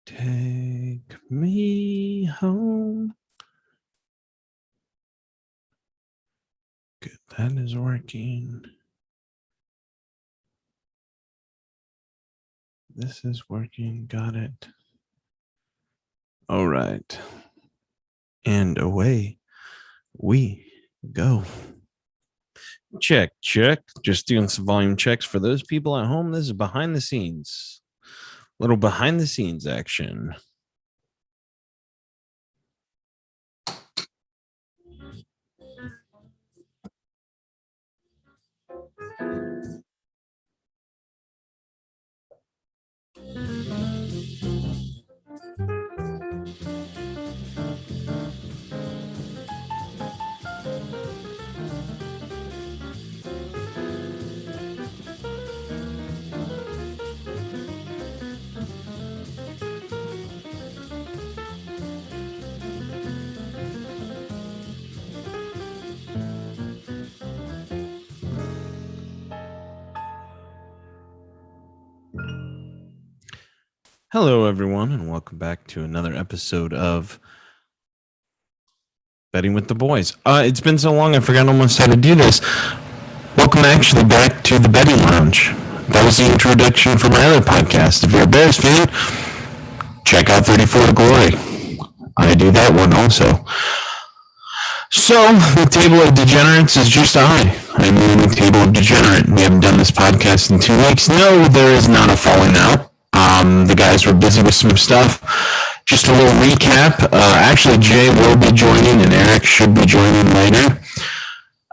Take me home. Good, that is working. This is working. Got it. All right. And away we go. Check. Just doing some volume checks for those people at home. This is behind the scenes. Little behind the scenes action. Hello, everyone, and welcome back to another episode of Betting with the Boys. It's been so long, I forgot almost how to do this. Welcome actually back to the Betting Lounge. That was the introduction for my other podcast. If you're a Bears fan, check out 34 to Glory. I do that one also. So, the Table of Degenerates is just I'm the Table of Degenerate. We haven't done this podcast in 2 weeks. No, there is not a falling out. The guys were busy with some stuff. Just a little recap. Actually, Jay will be joining and Eric should be joining later.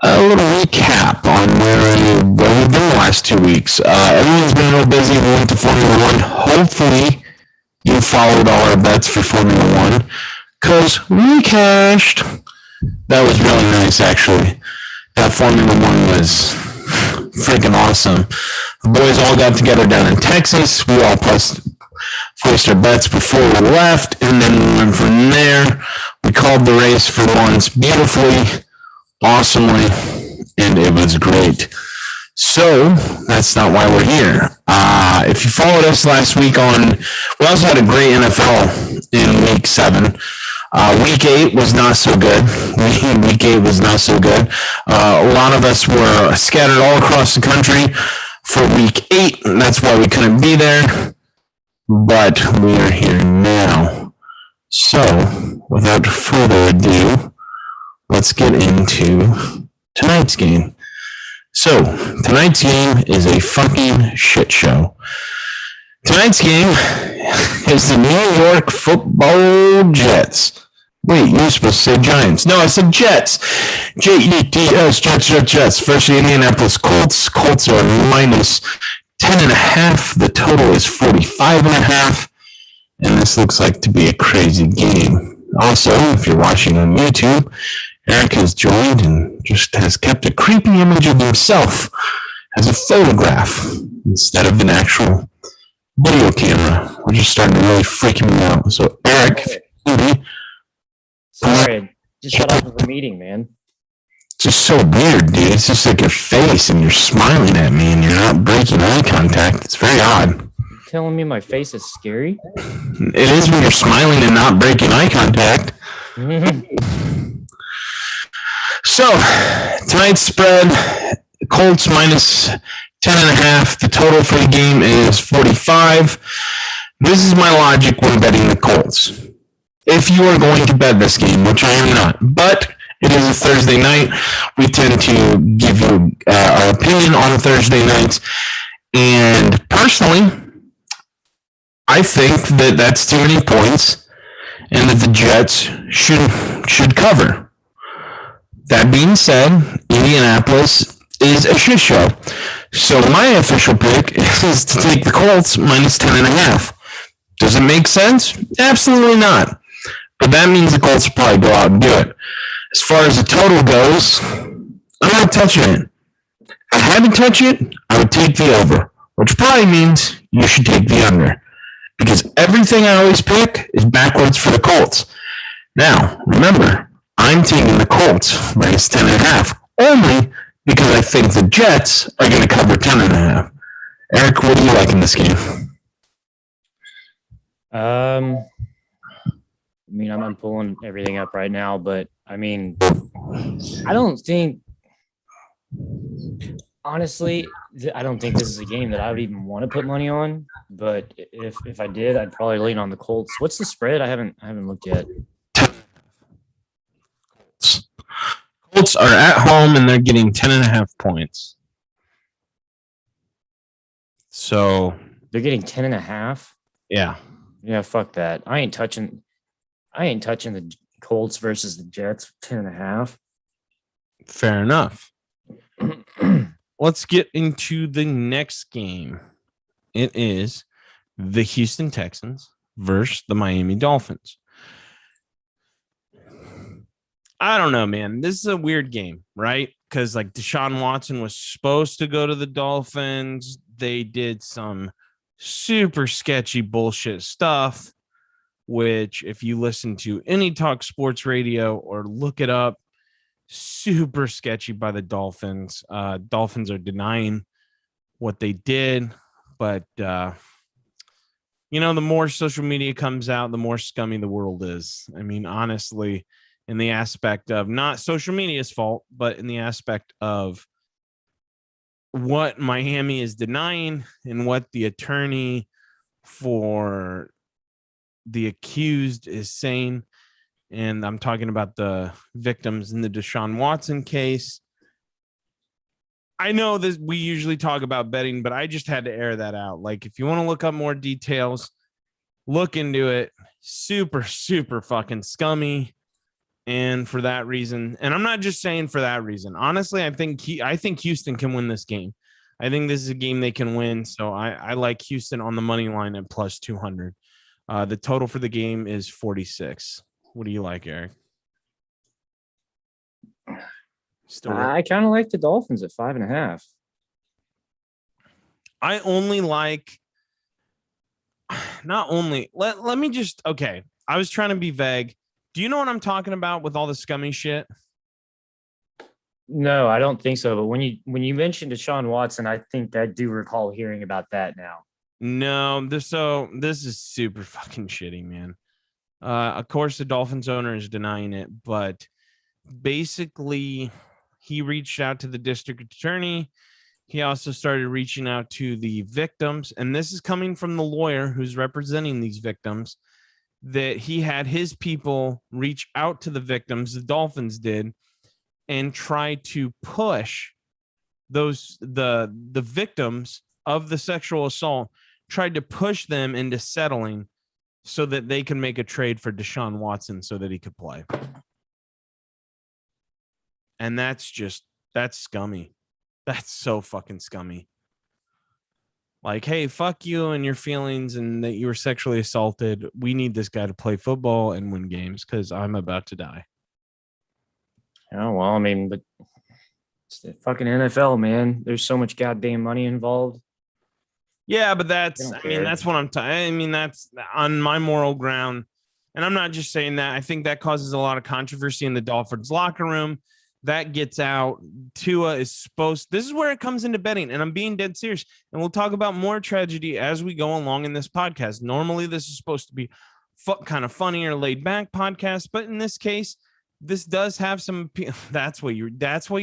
A little recap on where we've been the last 2 weeks. Everyone's been real busy. We went to Formula One. Hopefully, you followed all our bets for Formula One because we cashed. That was really nice, actually. That Formula One was freaking awesome. The boys all got together down in Texas. We all placed our bets before we left, and then from there, we called the race for once beautifully, awesomely, and it was great. So, that's not why we're here. If you followed us last week we also had a great NFL in Week 7. Week 8 was not so good. Week 8 was not so good. A lot of us were scattered all across the country for Week 8. And that's why we couldn't be there. But we are here now. So, without further ado, let's get into tonight's game. So, tonight's game is a fucking shit show. Tonight's game is the New York Football Jets. Wait, you were supposed to say Giants. No, I said Jets. Jets, Jets. First, the Indianapolis Colts. Colts are minus 10.5. The total is 45.5. And this looks like to be a crazy game. Also, if you're watching on YouTube, Eric has joined and just has kept a creepy image of himself as a photograph instead of an actual video camera, which is starting to really freak me out. So, Eric, sorry, I just got off of a meeting, man. It's just so weird, dude. It's just like your face and you're smiling at me and you're not breaking eye contact. It's very odd. You telling me my face is scary? It is when you're smiling and not breaking eye contact. So, tonight's spread, Colts minus 10.5. The total for the game is 45. This is my logic when betting the Colts. If you are going to bet this game, which I am not, but it is a Thursday night, we tend to give you our opinion on Thursday nights. And personally, I think that that's too many points and that the Jets should cover. That being said, Indianapolis is a shit show. So my official pick is to take the Colts minus 10.5. Does it make sense? Absolutely not. But that means the Colts will probably go out and do it. As far as the total goes, I'm not touching it. If I had to touch it, I would take the over, which probably means you should take the under. Because everything I always pick is backwards for the Colts. Now, remember, I'm taking the Colts minus 10.5 only because I think the Jets are going to cover 10.5. Eric, what do you like in this game? I mean, I'm pulling everything up right now, but I mean, I don't think, honestly, I don't think this is a game that I would even want to put money on. But if I did, I'd probably lean on the Colts. What's the spread? I haven't looked yet. Colts are at home and they're getting 10.5 points. So They're getting 10.5. yeah. Yeah, fuck that. I ain't touching the Colts versus the Jets 10.5. Fair enough. Let's get into the next game. It is the Houston Texans versus the Miami Dolphins. I don't know, man. This is a weird game, right? Because like Deshaun Watson was supposed to go to the Dolphins. They did some super sketchy bullshit stuff, which if you listen to any talk sports radio or look it up, super sketchy by the Dolphins. Dolphins are denying what they did, but the more social media comes out, the more scummy the world is. I mean, honestly, in the aspect of not social media's fault, but in the aspect of what Miami is denying and what the attorney for the accused is saying. And I'm talking about the victims in the Deshaun Watson case. I know that we usually talk about betting, but I just had to air that out. Like, if you want to look up more details, look into it. Super, super fucking scummy. And for that reason, and I'm not just saying for that reason. Honestly, I think Houston can win this game. I think this is a game they can win. So I like Houston on the money line at plus 200. The total for the game is 46. What do you like, Eric? I kind of like the Dolphins at 5.5. I only like, not only, let me just, okay. I was trying to be vague. Do you know what I'm talking about with all the scummy shit? No, I don't think so. But when you mentioned Deshaun Watson, I think I do recall hearing about that now. No, this is super fucking shitty, man. Of course, the Dolphins owner is denying it, but basically, he reached out to the district attorney. He also started reaching out to the victims, and this is coming from the lawyer who's representing these victims. That he had his people reach out to the victims, the Dolphins did, and try to push the victims of the sexual assault, tried to push them into settling so that they can make a trade for Deshaun Watson so that he could play. And that's scummy. That's so fucking scummy. Like, hey, fuck you and your feelings and that you were sexually assaulted. We need this guy to play football and win games because I'm about to die. Oh, well, I mean, but it's the fucking NFL, man. There's so much goddamn money involved. Yeah, but that's what I'm talking. That's on my moral ground. And I'm not just saying that. I think that causes a lot of controversy in the Dolphins locker room. That gets out. Tua is this is where it comes into betting, and I'm being dead serious. And we'll talk about more tragedy as we go along in this podcast. Normally, this is supposed to be kind of funny or laid back podcast, but in this case, this does have some. That's what you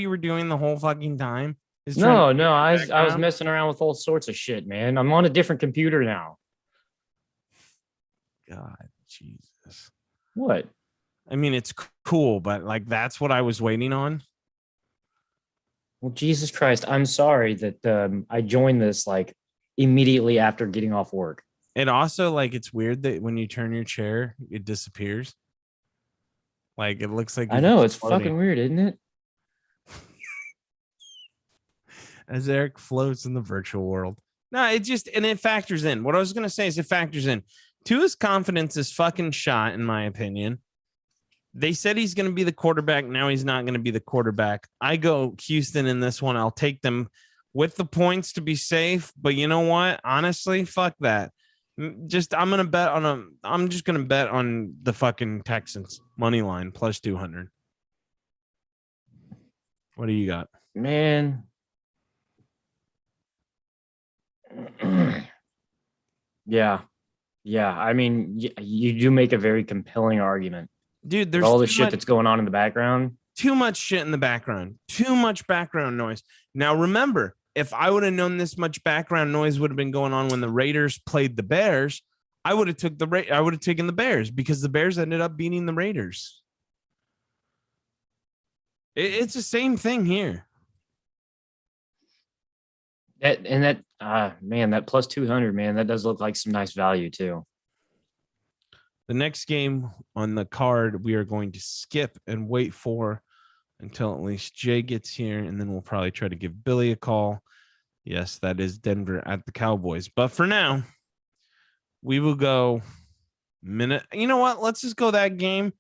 were doing the whole fucking time. No, I was messing around with all sorts of shit, man. I'm on a different computer now. God, Jesus. What? I mean, it's cool, but like that's what I was waiting on. Well, Jesus Christ, I'm sorry that I joined this like immediately after getting off work. And also, like, it's weird that when you turn your chair, it disappears. Like, it looks like I know it's fucking weird, isn't it? As Eric floats in the virtual world. No, it factors in. What I was gonna say is it factors in. Tua's confidence is fucking shot, in my opinion. They said he's going to be the quarterback. Now he's not going to be the quarterback. I go Houston in this one. I'll take them with the points to be safe. But you know what? Honestly, fuck that. I'm just going to bet on the fucking Texans money line plus 200. What do you got? Man. Yeah. Yeah, I mean, you do make a very compelling argument. Dude, With there's all the shit that's going on in the background. too much shit in the background, too much background noise. Now, remember, if I would have known this much background noise would have been going on when the Raiders played the Bears, I would have taken the Bears because the Bears ended up beating the Raiders. It's the same thing here. That plus 200, man, that does look like some nice value too. The next game on the card, we are going to skip and wait for until at least Jay gets here, and then we'll probably try to give Billy a call. Yes, that is Denver at the Cowboys. But for now, we will go minute. You know what? Let's just go that game,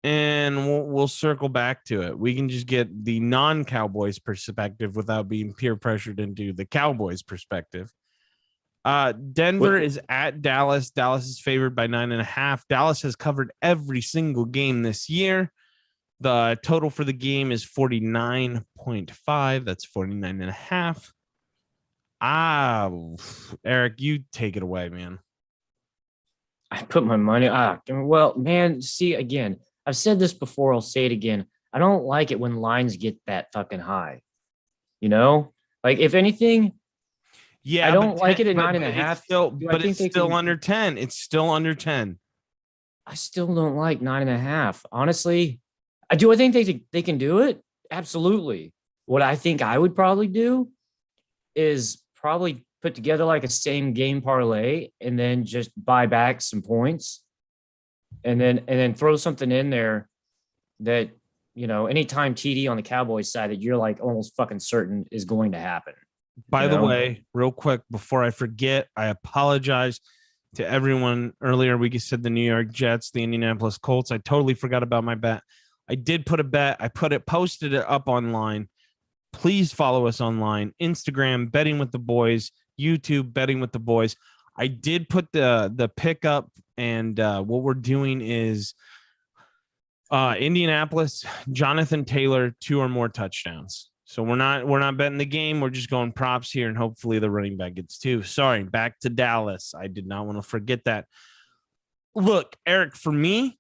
and we'll circle back to it. We can just get the non-Cowboys perspective without being peer pressured into the Cowboys perspective. Denver is at Dallas. Dallas is favored by 9.5. Dallas has covered every single game this year. The total for the game is 49.5. That's 49.5. Eric, you take it away, man. I put my money. Well, man, see, again, I've said this before. I'll say it again. I don't like it when lines get that fucking high. You know, like if anything, yeah, I don't like it at 9.5. It's still under 10. It's still under 10. I still don't like 9.5. Honestly, I think they can do it. Absolutely. What I think I would probably do is probably put together like a same game parlay and then just buy back some points and then throw something in there that, you know, anytime TD on the Cowboys side that you're like almost fucking certain is going to happen. By the way, real quick, before I forget, I apologize to everyone. Earlier, we said the New York Jets, the Indianapolis Colts. I totally forgot about my bet. I did put a bet. Posted it up online. Please follow us online. Instagram, Betting with the Boys. YouTube, Betting with the Boys. I did put the pick up, and what we're doing is Indianapolis, Jonathan Taylor, 2 or more touchdowns. So we're not betting the game. We're just going props here, and hopefully the running back gets 2. Sorry, back to Dallas. I did not want to forget that. Look, Eric, for me,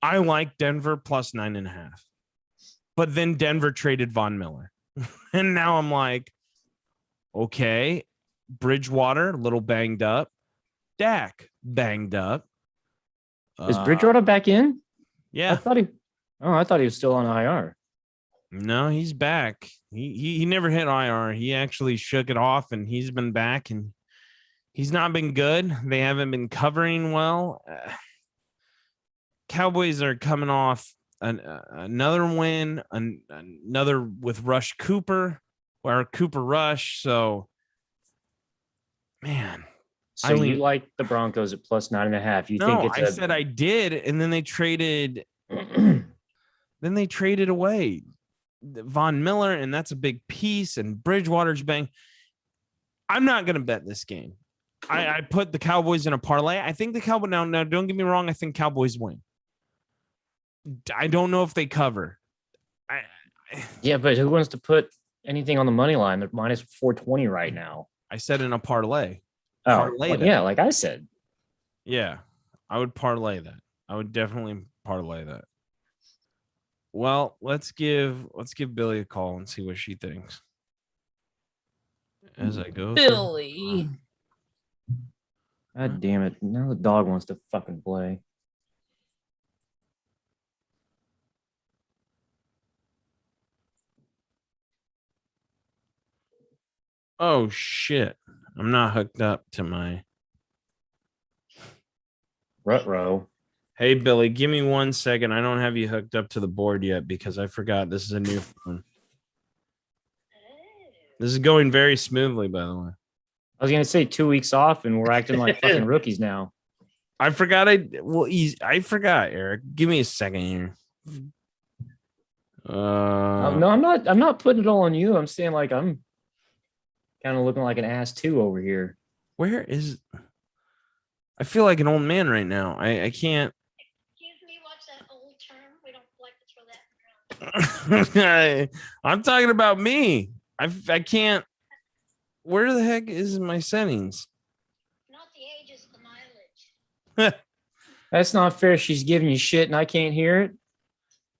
I like Denver plus 9.5. But then Denver traded Von Miller. And now I'm like, okay, Bridgewater, a little banged up. Dak, banged up. Is Bridgewater back in? Yeah. I thought he was still on IR. No, he's back. He never hit IR. He actually shook it off, and he's been back, and he's not been good. They haven't been covering well. Cowboys are coming off another win, another with Cooper Rush. So, man. So you like the Broncos at plus 9.5? I said I did, and then they traded. Then they traded away Von Miller, and that's a big piece. And Bridgewater's bang. I'm not going to bet this game. I put the Cowboys in a parlay. I think the Cowboys now. Don't get me wrong. I think Cowboys win. I don't know if they cover. Yeah, but who wants to put anything on the money line? They're minus 420 right now. I said in a parlay. Yeah, like I said. Yeah, I would parlay that. I would definitely parlay that. Well, let's give Billy a call and see what she thinks. As I go, Billy. God damn it! Now the dog wants to fucking play. Oh shit! I'm not hooked up to my Ruh-roh. Hey, Billy, give me 1 second. I don't have you hooked up to the board yet because I forgot this is a new phone. This is going very smoothly, by the way. I was going to say 2 weeks off, and we're acting like fucking rookies now. I forgot. I forgot, Eric. Give me a second here. No, I'm not putting it all on you. I'm saying like I'm kind of looking like an ass too over here. Where is? I feel like an old man right now. I can't. Excuse me, what's that old term? We don't like to throw that around. I'm talking about me. I can't. Where the heck is my settings? Not the ages, the mileage. That's not fair. She's giving you shit and I can't hear it.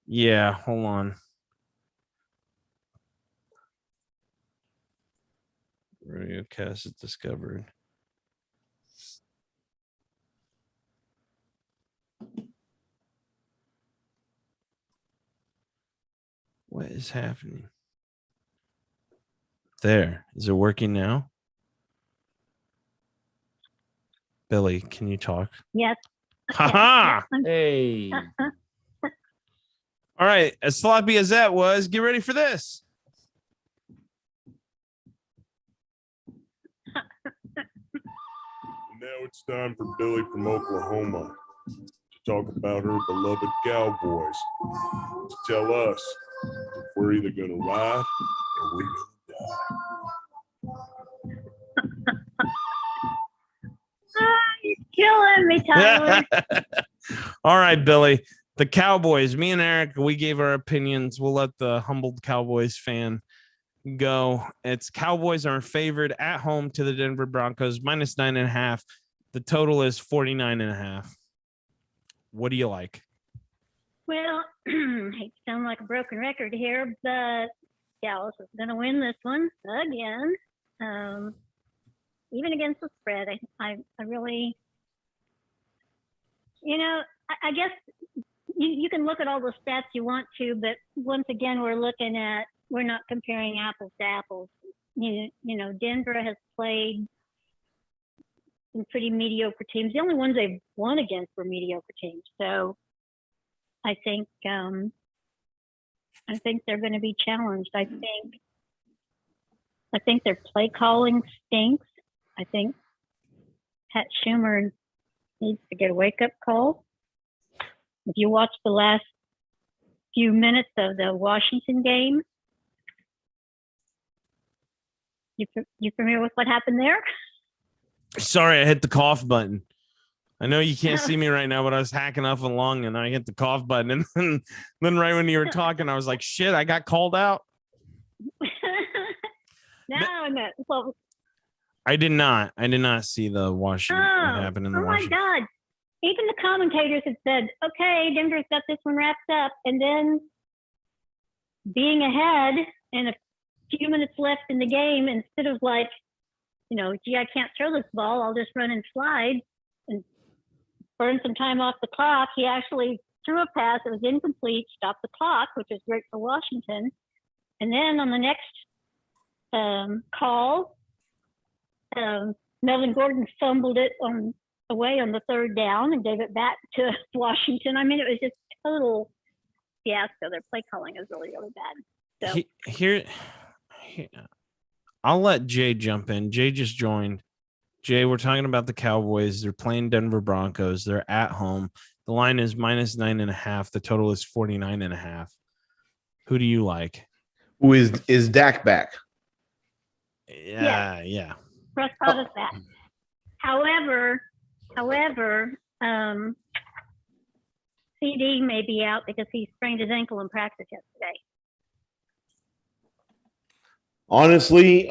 Yeah, hold on. Radio cast is discovered. What is happening? There. Is it working now? Billy, can you talk? Yes. Ha-ha! Hey. All right. As sloppy as that was, get ready for this. Now it's time for Billy from Oklahoma to talk about her beloved Cowboys. To tell us if we're either going to ride or we're going to die. You're killing me, Tyler. All right, Billy. The Cowboys, me and Eric, we gave our opinions. We'll let the humbled Cowboys fan go. It's Cowboys are favored at home to the Denver Broncos, -9.5. The total is 49.5. What do you like? Well, I hate to sound like a broken record here, but Dallas is going to win this one again. Even against the spread, I really, I guess you can look at all the stats you want to, but once again, we're not comparing apples to apples. Denver has played some pretty mediocre teams. The only ones they've won against were mediocre teams. So I think they're going to be challenged. I think their play calling stinks. I think Pat Schumer needs to get a wake-up call. If you watch the last few minutes of the Washington game, you familiar with what happened there? Sorry, I hit the cough button. I know you can't see me right now, but I was hacking up a lung and I hit the cough button. And then right when you were talking, I was like, shit, I got called out. No. Well, I did not see the Washington. What happened in the Washington? Oh my God. Even the commentators had said, okay, Denver's got this one wrapped up. And then being ahead and a few minutes left in the game, instead of like, gee, I can't throw this ball, I'll just run and slide and burn some time off the clock. He actually threw a pass that was incomplete, stopped the clock, which is great for Washington. And then on the next call, Melvin Gordon fumbled it away on the third down and gave it back to Washington. I mean, it was just total fiasco. Their play calling is really, really bad. So Here, I'll let Jay jump in. Jay just joined. Jay, we're talking about the Cowboys. They're playing Denver Broncos. They're at home. The line is -9.5. The total is 49.5. Who do you like? Who is Dak back? Yeah. Russ Bott is back. However, CD may be out because he sprained his ankle in practice yesterday. Honestly,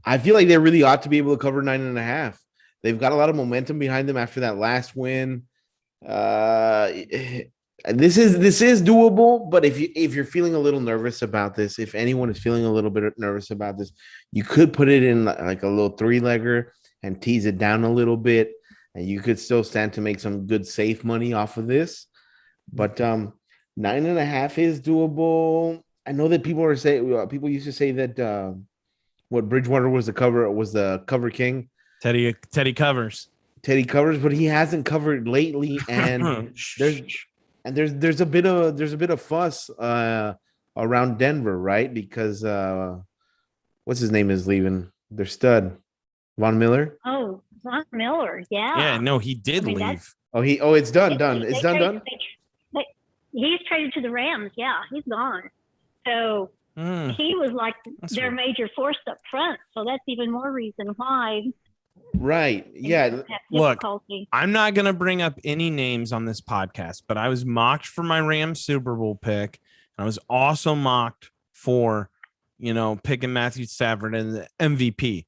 I feel like they really ought to be able to cover 9.5. They've got a lot of momentum behind them after that last win. This is doable, but if you're feeling a little nervous about this, if anyone is feeling a little bit nervous about this, you could put it in like a little 3-legger and tease it down a little bit, and you could still stand to make some good safe money off of this. But 9.5 is doable. I know that people used to say that what Bridgewater was the cover king. Teddy covers. Teddy covers, but he hasn't covered lately, and there's a bit of fuss around Denver, right? Because what's his name is leaving. Their stud, Von Miller. Oh, Von Miller, yeah. Yeah, no, he did leave. It's done. It's done. He's traded to the Rams. Yeah, he's gone. So he was like their major force up front. So that's even more reason why. Right. Yeah. Look, I'm not going to bring up any names on this podcast, but I was mocked for my Rams Super Bowl pick. I was also mocked for, picking Matthew Stafford as the MVP.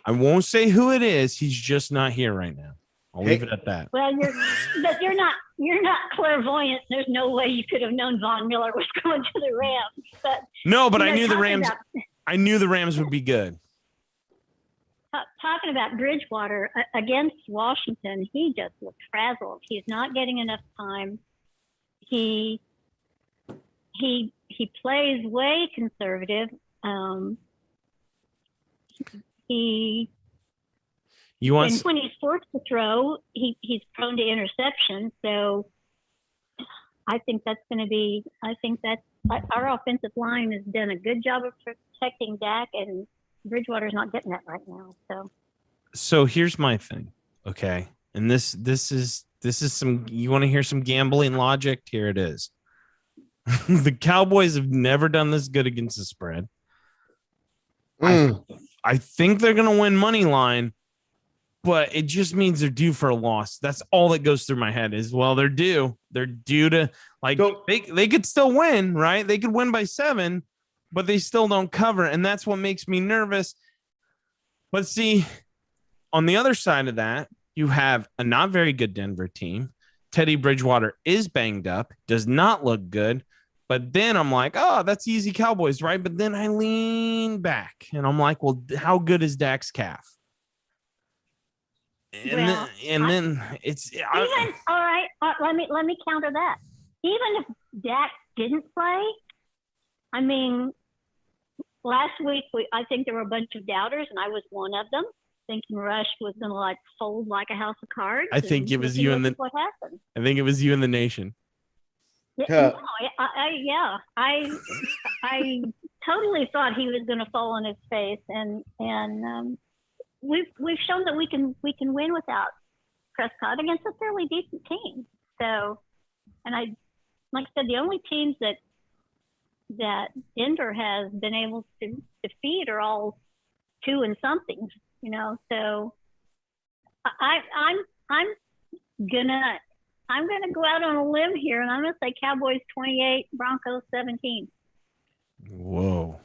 I won't say who it is. He's just not here right now. I'll leave it at that. Well, you're not clairvoyant. There's no way you could have known Von Miller was going to the Rams. But No, but you I know, knew the talking Rams. about- I knew the Rams would be good. Talking about Bridgewater against Washington, he just looked frazzled. He's not getting enough time. He plays way conservative. He You want? and when he's forced to throw, he's prone to interception. So I think that's going to be. I think that our offensive line has done a good job of protecting Dak, and Bridgewater's not getting that right now. So here's my thing, okay? And this is some. You want to hear some gambling logic? Here it is. The Cowboys have never done this good against the spread. I think they're going to win money line, but it just means they're due for a loss. That's all that goes through my head is, well, they're due. They're due to, like, they could still win, right? They could win by 7, but they still don't cover. And that's what makes me nervous. But see, on the other side of that, you have a not very good Denver team. Teddy Bridgewater is banged up, does not look good. But then I'm like, oh, that's easy Cowboys, right? But then I lean back and I'm like, well, how good is Dak's calf? And then it's All right. Let me counter that. Even if Dak didn't play, I mean, last week I think there were a bunch of doubters, and I was one of them, thinking Rush was going to like fold like a house of cards. I think it was you and what happened. I think it was you and the nation. Yeah, no, I totally thought he was going to fall on his face, and we've shown that we can win without Prescott against a fairly decent team. So, and like I said, the only teams that Denver has been able to defeat are all 2 and something, you know. So I'm gonna go out on a limb here, and I'm gonna say Cowboys 28, Broncos 17. Whoa.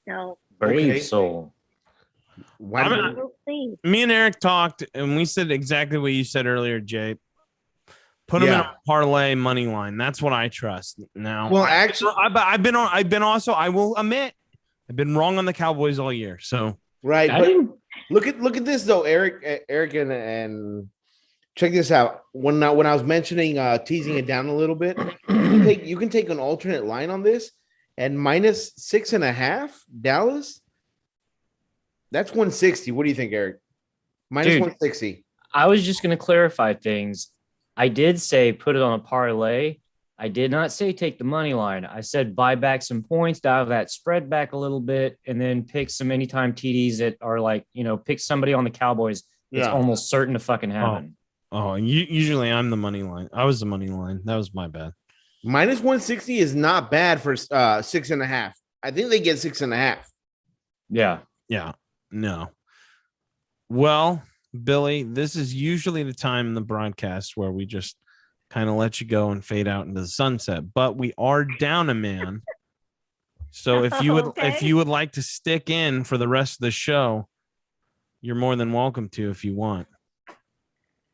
So Brave soul. we'll see. Me and Eric talked, and we said exactly what you said earlier, Jay. Put them in a parlay money line. That's what I trust. Now, Well, actually, I will admit, I've been wrong on the Cowboys all year. So right. I But didn't. look at this though, Eric and check this out. When I was mentioning teasing it down a little bit, you can take an alternate line on this and minus 6.5 Dallas. That's 160. What do you think, Eric? Minus Dude. 160. I was just going to clarify things. I did say put it on a parlay. I did not say take the money line. I said buy back some points, dial that spread back a little bit, and then pick some anytime TDs that are like, you know, pick somebody on the Cowboys. It's almost certain to fucking happen. Usually I'm the money line. I was the money line. That was my bad. Minus 160 is not bad for 6.5. I think they get 6.5. Yeah. Yeah. No. Well, Billy, this is usually the time in the broadcast where we just kind of let you go and fade out into the sunset, but we are down a man. So if you would like to stick in for the rest of the show, you're more than welcome to if you want.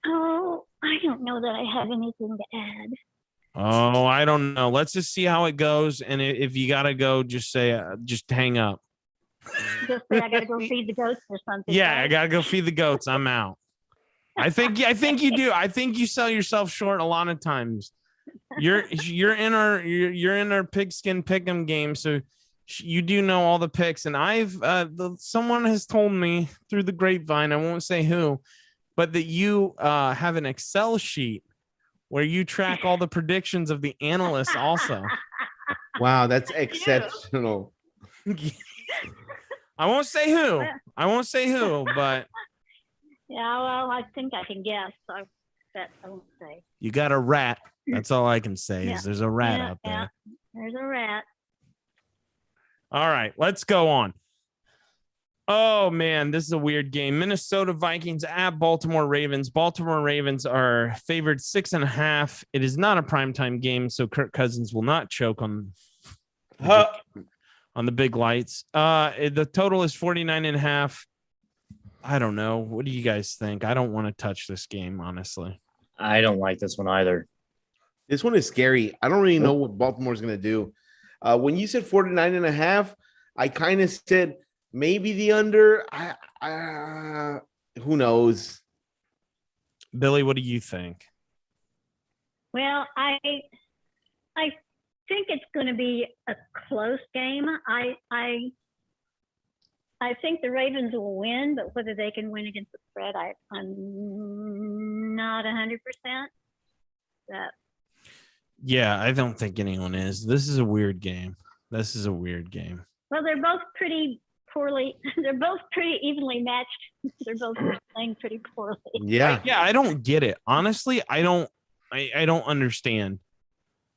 Oh, I don't know that I have anything to add. Oh, I don't know. Let's just see how it goes. And if you got to go, just say, just hang up. Just say I got to go feed the goats or something. Yeah, right? I got to go feed the goats. I'm out. I think you do. I think you sell yourself short a lot of times. You're in our pigskin pick'em game, so you do know all the picks. And someone has told me through the grapevine, I won't say who, but that you have an Excel sheet where you track all the predictions of the analysts also. Wow, that's exceptional. I won't say who, but Yeah, well, I think I can guess. So that I won't say. you got a rat. That's all I can say is there's a rat out there. Yeah, there's a rat. All right, let's go on. Oh, man, this is a weird game. Minnesota Vikings at Baltimore Ravens. Baltimore Ravens are favored 6.5. It is not a primetime game, so Kirk Cousins will not choke on on the big lights. The total is 49.5. I don't know. What do you guys think? I don't want to touch this game, honestly. I don't like this one either. This one is scary. I don't really know what Baltimore's going to do. When you said 49.5, I kind of said maybe the under. Who knows? Billy, what do you think? Well, I think it's going to be a close game. I think the Ravens will win, but whether they can win against the spread, I'm not 100%. Yeah, I don't think anyone is. This is a weird game. Well, they're both pretty poorly. They're both pretty evenly matched. They're both playing pretty poorly. Yeah. Yeah, I don't get it. Honestly, I don't understand.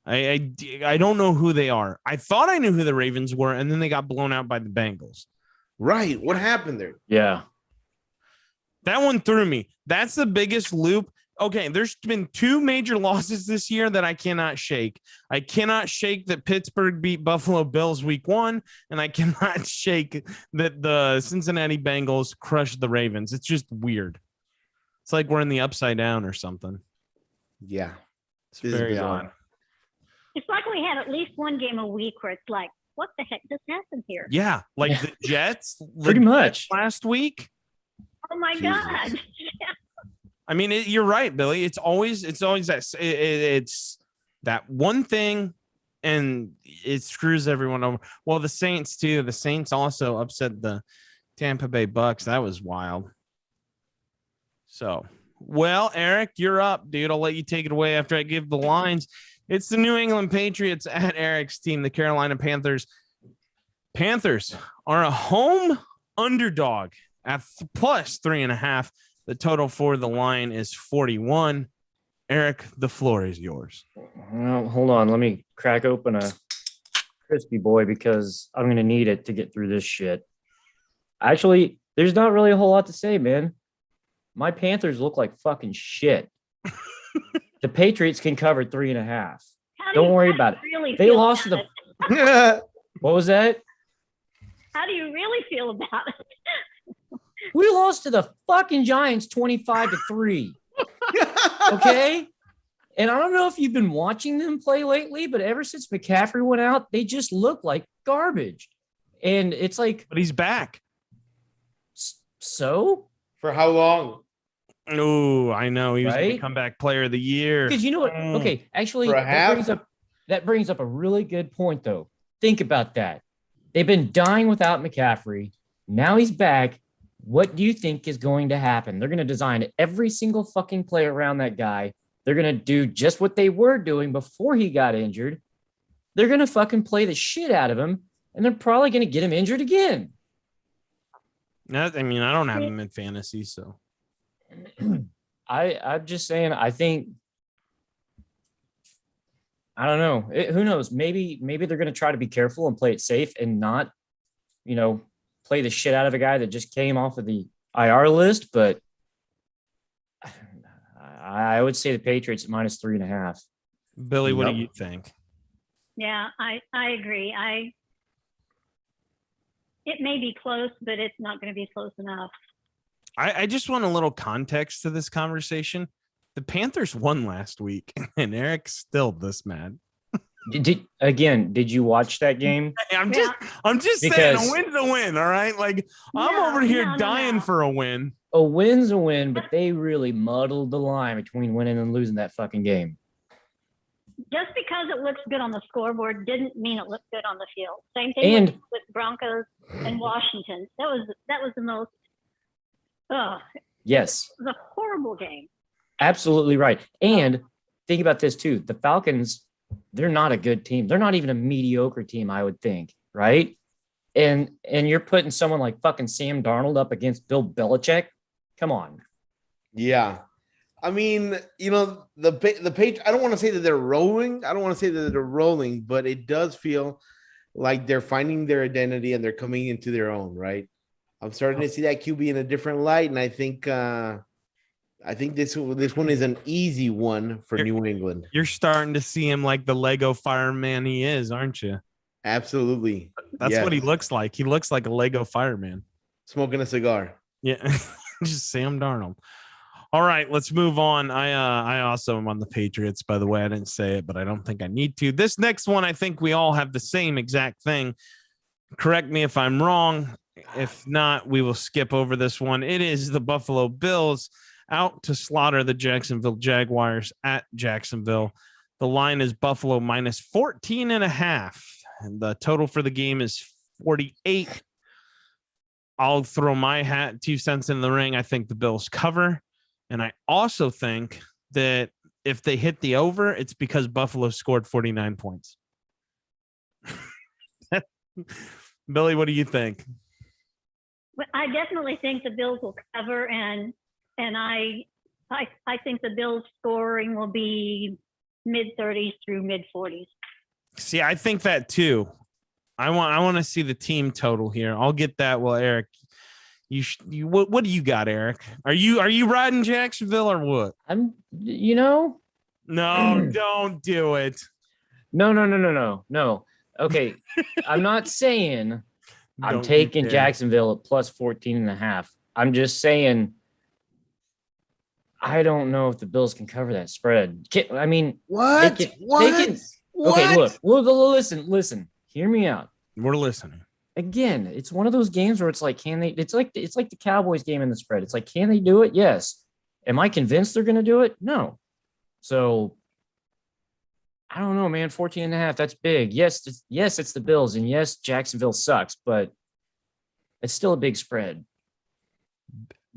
I don't know who they are. I thought I knew who the Ravens were, and then they got blown out by the Bengals. Right. What happened there? Yeah. That one threw me. That's the biggest loop. Okay, there's been 2 major losses this year that I cannot shake. I cannot shake that Pittsburgh beat Buffalo Bills week 1, and I cannot shake that the Cincinnati Bengals crushed the Ravens. It's just weird. It's like we're in the upside down or something. Yeah. It's very odd. It's like we have at least one game a week where it's like, what the heck just happened here? Yeah, like the Jets. Pretty much. Last week. Oh, my God. I mean, you're right, Billy. It's always that it's that one thing, and it screws everyone over. Well, the Saints too. The Saints also upset the Tampa Bay Bucks. That was wild. So, well, Eric, you're up, dude. I'll let you take it away after I give the lines. It's the New England Patriots at Eric's team, the Carolina Panthers. Panthers are a home underdog at plus 3.5. The total for the line is 41. Eric, the floor is yours. Well, hold on. Let me crack open a crispy boy because I'm going to need it to get through this shit. Actually, there's not really a whole lot to say, man. My Panthers look like fucking shit. The Patriots can cover 3.5. Don't worry about it. Really they lost to the. What was that? How do you really feel about it? We lost to the fucking Giants 25-3. Okay. And I don't know if you've been watching them play lately, but ever since McCaffrey went out, they just look like garbage. And it's like, but he's back. So? For how long? Oh, I know. He was the comeback player of the year. Because you know what? Okay, actually, that brings up a really good point, though. Think about that. They've been dying without McCaffrey. Now he's back. What do you think is going to happen? They're going to design every single fucking play around that guy. They're going to do just what they were doing before he got injured. They're going to fucking play the shit out of him, and they're probably going to get him injured again. I mean, I don't have him in fantasy, so. I'm just saying, I think, I don't know. Who knows? Maybe they're going to try to be careful and play it safe and not, play the shit out of a guy that just came off of the IR list. But I would say the Patriots at minus 3.5. Billy, what do you think? Yeah, I agree. It may be close, but it's not going to be close enough. I just want a little context to this conversation. The Panthers won last week, and Eric's still this mad. Did you watch that game? I'm just saying a win's a win, all right? Like, I'm over here dying for a win. A win's a win, but they really muddled the line between winning and losing that fucking game. Just because it looks good on the scoreboard didn't mean it looked good on the field. Same thing with Broncos and Washington. That was the most. Yes. It was a horrible game. Absolutely right. And think about this too. The Falcons, they're not a good team. They're not even a mediocre team, I would think, right? And you're putting someone like fucking Sam Darnold up against Bill Belichick. Come on. Yeah. I mean, the page. I don't want to say that they're rolling. I don't want to say that they're rolling, but it does feel like they're finding their identity and they're coming into their own, right? I'm starting to see that QB in a different light, and I think this one is an easy one for New England. You're starting to see him like the Lego fireman he is, aren't you? Absolutely. That's what he looks like. He looks like a Lego fireman. Smoking a cigar. Yeah, just Sam Darnold. All right, let's move on. I also am on the Patriots, by the way. I didn't say it, but I don't think I need to. This next one, I think we all have the same exact thing. Correct me if I'm wrong. If not, we will skip over this one. It is the Buffalo Bills out to slaughter the Jacksonville Jaguars at Jacksonville. The line is Buffalo minus 14.5. And the total for the game is 48. I'll throw my 2 cents in the ring. I think the Bills cover. And I also think that if they hit the over, it's because Buffalo scored 49 points. Billy, what do you think? I definitely think the Bills will cover, and I think the Bills scoring will be mid-30s through mid-40s. See, I think that too. I want to see the team total here. I'll get that. Well, Eric, what do you got, Eric? Are you riding Jacksonville or what? No, don't do it. No. Okay. I'm not saying I'm taking Jacksonville at plus 14.5. I'm just saying I don't know if the Bills can cover that spread. I mean, what? Okay, look, listen, hear me out. We're listening. Again, it's one of those games where it's like, it's like the Cowboys game in the spread. It's like, can they do it? Yes. Am I convinced they're going to do it? No. So I don't know, man. 14.5, that's big. Yes, it's the Bills, and yes, Jacksonville sucks, but it's still a big spread.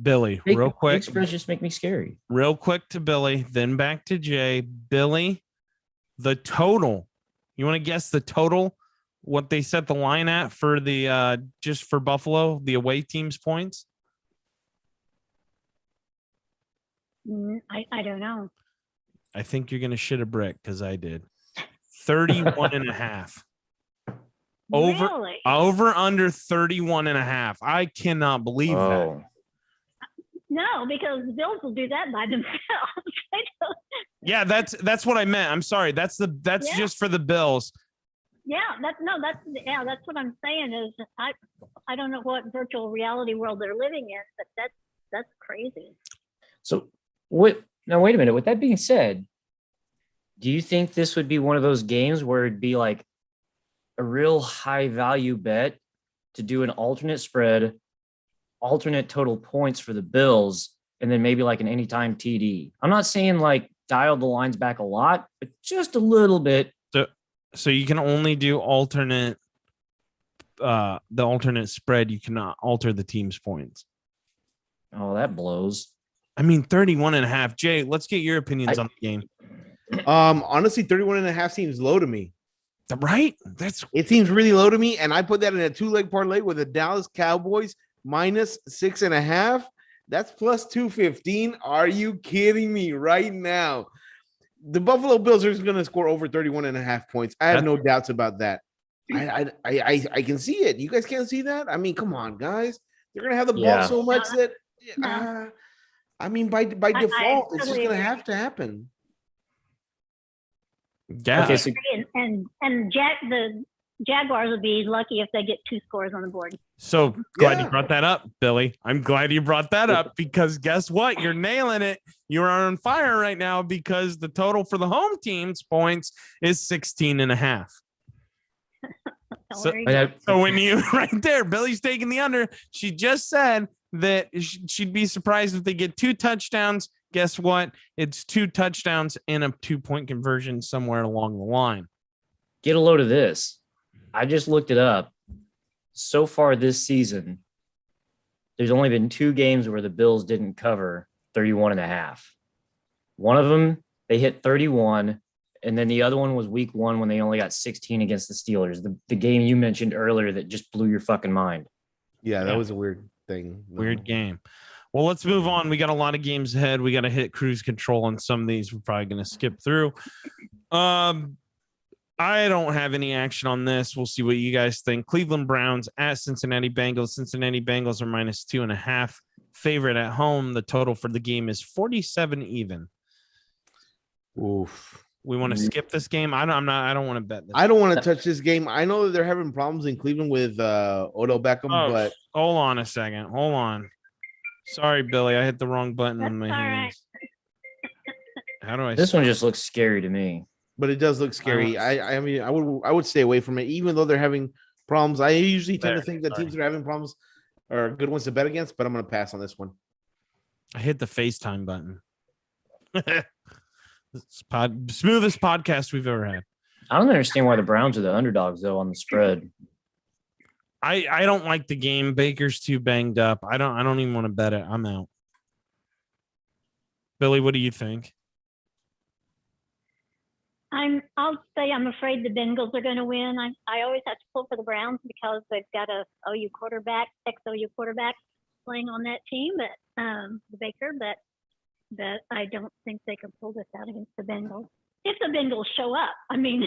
Billy, real quick. Big spreads just make me scary. Real quick to Billy, then back to Jay. Billy, the total. You want to guess the total? What they set the line at for the just for Buffalo, the away team's points? I don't know. I think you're gonna shit a brick because I did. 31.5. Really? Over under 31.5. I cannot believe that. No, because the Bills will do that by themselves. Yeah, that's what I meant. I'm sorry. That's just for the Bills. Yeah, that's what I'm saying is I don't know what virtual reality world they're living in, but that's crazy. So now wait a minute. With that being said, do you think this would be one of those games where it'd be like a real high value bet to do an alternate spread, alternate total points for the Bills, and then maybe like an anytime TD? I'm not saying like dial the lines back a lot, but just a little bit. So you can only do the alternate spread. You cannot alter the team's points. Oh, that blows. I mean, 31.5. Jay, let's get your opinions on the game. Honestly, 31.5 seems low to me. Right? It seems really low to me. And I put that in a 2-leg parlay with the Dallas Cowboys minus 6.5. That's plus 215. Are you kidding me right now? The Buffalo Bills are going to score over 31.5 points. I have no doubts about that. I can see it. You guys can't see that? I mean, come on, guys. They're going to have the ball so much that I mean, by default, it's just going to have to happen. Yeah. Okay, so, and the Jaguars will be lucky if they get 2 scores on the board. So glad you brought that up, Billy. I'm glad you brought that up because guess what? You're nailing it. You are on fire right now because the total for the home team's points is 16.5. So when you right there, Billy's taking the under. She just said that she'd be surprised if they get 2 touchdowns. Guess what? It's 2 touchdowns and a 2-point conversion somewhere along the line. get a load of this. I just looked it up. So far this season, there's only been 2 games where the Bills didn't cover 31.5. One of them, they hit 31. And then the other one was week 1 when they only got 16 against the Steelers. The game you mentioned earlier that just blew your fucking mind. Yeah, that was a weird thing. Weird game. Well, let's move on. We got a lot of games ahead. We got to hit cruise control on some of these. We're probably going to skip through. I don't have any action on this. We'll see what you guys think. Cleveland Browns at Cincinnati Bengals. Cincinnati Bengals are -2.5. Favorite at home. The total for the game is 47 even. Oof. We want to skip this game. I don't want to bet this. I don't want to touch this game. I know that they're having problems in Cleveland with Odell Beckham, but hold on a second. Hold on. Sorry, Billy. I hit the wrong button on my hands. How do I? This one just looks scary to me. But it does look scary. I mean, I would stay away from it, even though they're having problems. I usually tend to think that teams that are having problems are good ones to bet against, but I'm going to pass on this one. I hit the FaceTime button. Smoothest podcast we've ever had. I don't understand why the Browns are the underdogs though on the spread. I don't like the game. Baker's too banged up. I don't even want to bet it. I'm out. Billy, what do you think? I'll say I'm afraid the Bengals are going to win. I always have to pull for the Browns because they've got a ex-OU quarterback playing on that team, but the Baker, but I don't think they can pull this out against the Bengals. If the Bengals show up, I mean.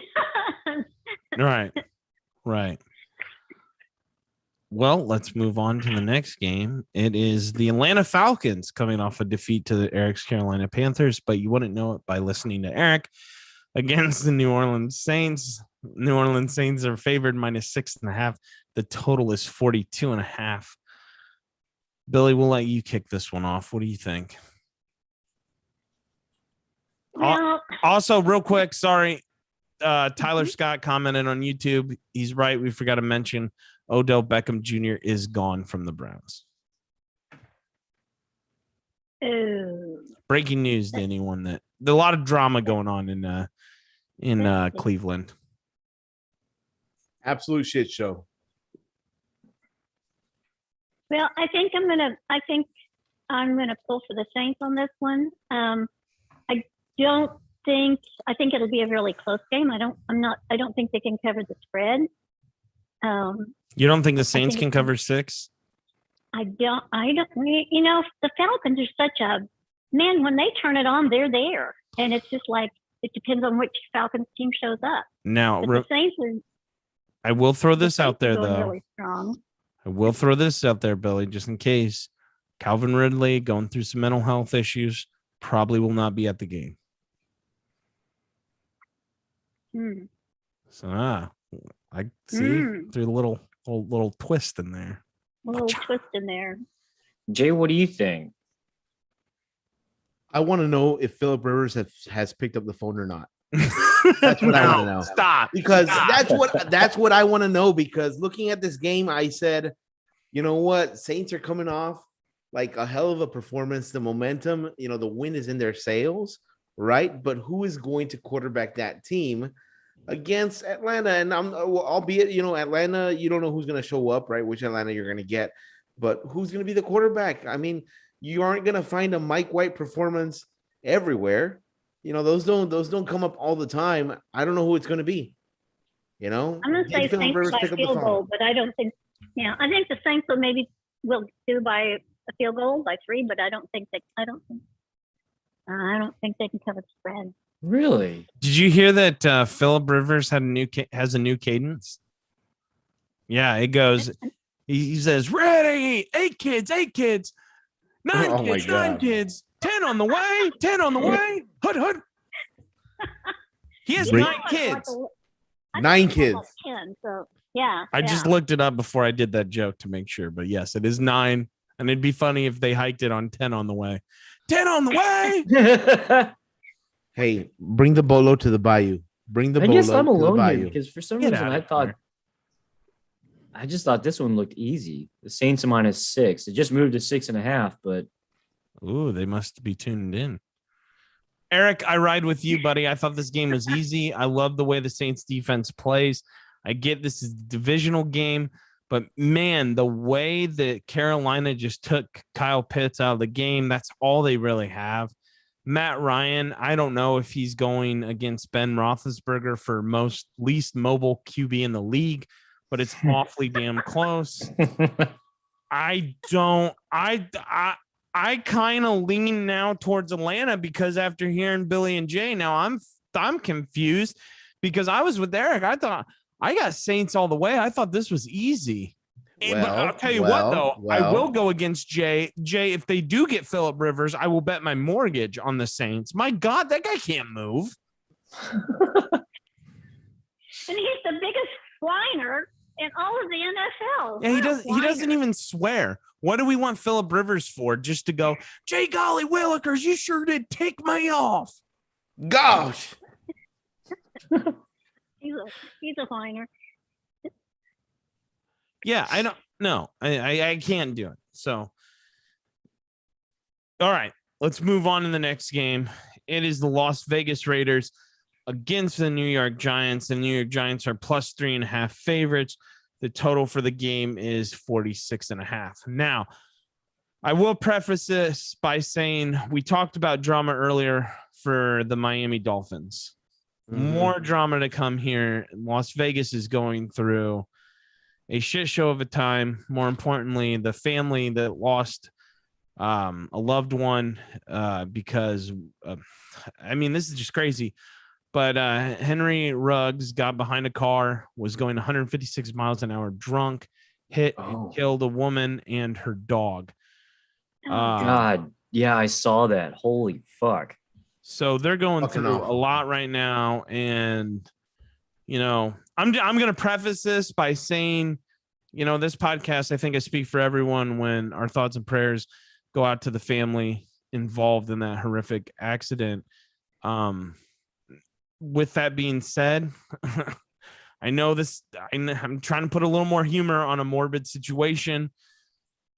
Right. Well, let's move on to the next game. It is the Atlanta Falcons coming off a defeat to the Eric's Carolina Panthers, but you wouldn't know it by listening to Eric. Against the New Orleans Saints. New Orleans Saints are favored -6.5. The total is 42.5. Billy, we'll let you kick this one off. What do you think? Well, Also, real quick, sorry. Tyler Scott commented on YouTube. He's right. We forgot to mention Odell Beckham Jr. is gone from the Browns. Breaking news to anyone that there's a lot of drama going on in Cleveland. Absolute shit show. well, I think I'm gonna pull for the Saints on this one. I think it'll be a really close game. I don't think they can cover the spread. You don't think the Saints can cover 6? I don't, the Falcons are such a, man, when they turn it on, they're there. And it's just like, it depends on which Falcons team shows up. Now, But the Saints I will throw this the out there, Saints are going though. really strong. I will throw this out there, Billy, just in case. Calvin Ridley going through some mental health issues, probably will not be at the game. So, I see through the little twist in there. A little twist in there. Jay, what do you think? I want to know if Philip Rivers has picked up the phone or not. That's what I want to know. Stop. Because that's what I want to know. Because looking at this game, I said, you know what? Saints are coming off like a hell of a performance. The momentum, the wind is in their sails, right? But who is going to quarterback that team against Atlanta? And albeit, Atlanta, you don't know who's going to show up, right? Which Atlanta you're going to get, but who's going to be the quarterback? I mean, you aren't going to find a Mike White performance everywhere. Those don't come up all the time. I don't know who it's going to be. I'm going to say Saints by field goal, but I don't think. Yeah, I think the Saints will do by a field goal by 3, but I don't think they can cover the spread. Really? Did you hear that Philip Rivers has a new cadence? Yeah, it goes. He says, "Ready, 8 kids, 9 kids, 9 kids, 10 on the way, 10 on the way, hood." He has 9 kids. 9 kids. 10, so yeah. I just looked it up before I did that joke to make sure, but yes, it is 9, and it'd be funny if they hiked it on 10 on the way. 10 on the way. Hey, bring the bolo to the bayou. Bring the I bolo guess I'm to the alone here bayou. because for some reason I just thought this one looked easy. The Saints are -6. It just moved to 6.5, but Ooh, they must be tuned in. Eric, I ride with you, buddy. I thought this game was easy. I love the way the Saints defense plays. I get this is a divisional game, but man, the way that Carolina just took Kyle Pitts out of the game, that's all they really have. Matt Ryan, I don't know if he's going against Ben Roethlisberger for least mobile QB in the league, but it's awfully damn close. I kind of lean now towards Atlanta because after hearing Billy and Jay, now I'm confused because I was with Eric. I thought I got Saints all the way. I thought this was easy. But I'll tell you what, though, I will go against Jay. Jay, if they do get Philip Rivers, I will bet my mortgage on the Saints. My God, that guy can't move. And he's the biggest whiner in all of the NFL. Yeah, What a he doesn't whiner. even swear. What do we want Phillip Rivers for? Just to go, Jay golly Willikers, you sure did tick me off. Gosh. He's a whiner. Yeah, I don't know. I can't do it. So, all right, let's move on to the next game. It is the Las Vegas Raiders against the New York Giants. The New York Giants are plus 3.5 favorites. The total for the game is 46.5. Now, I will preface this by saying we talked about drama earlier for the Miami Dolphins. More drama to come here. Las Vegas is going through a shit show of a time. More importantly, the family that lost a loved one because, I mean, this is just crazy. But Henry Ruggs got behind a car, was going 156 miles an hour drunk, hit and killed a woman and her dog. God, yeah, I saw that. Holy fuck. So they're going Fucking through awful. a lot right now. And, you know, I'm going to preface this by saying, you know, this podcast, I think I speak for everyone when our thoughts and prayers go out to the family involved in that horrific accident. With that being said, I know this, I'm trying to put a little more humor on a morbid situation.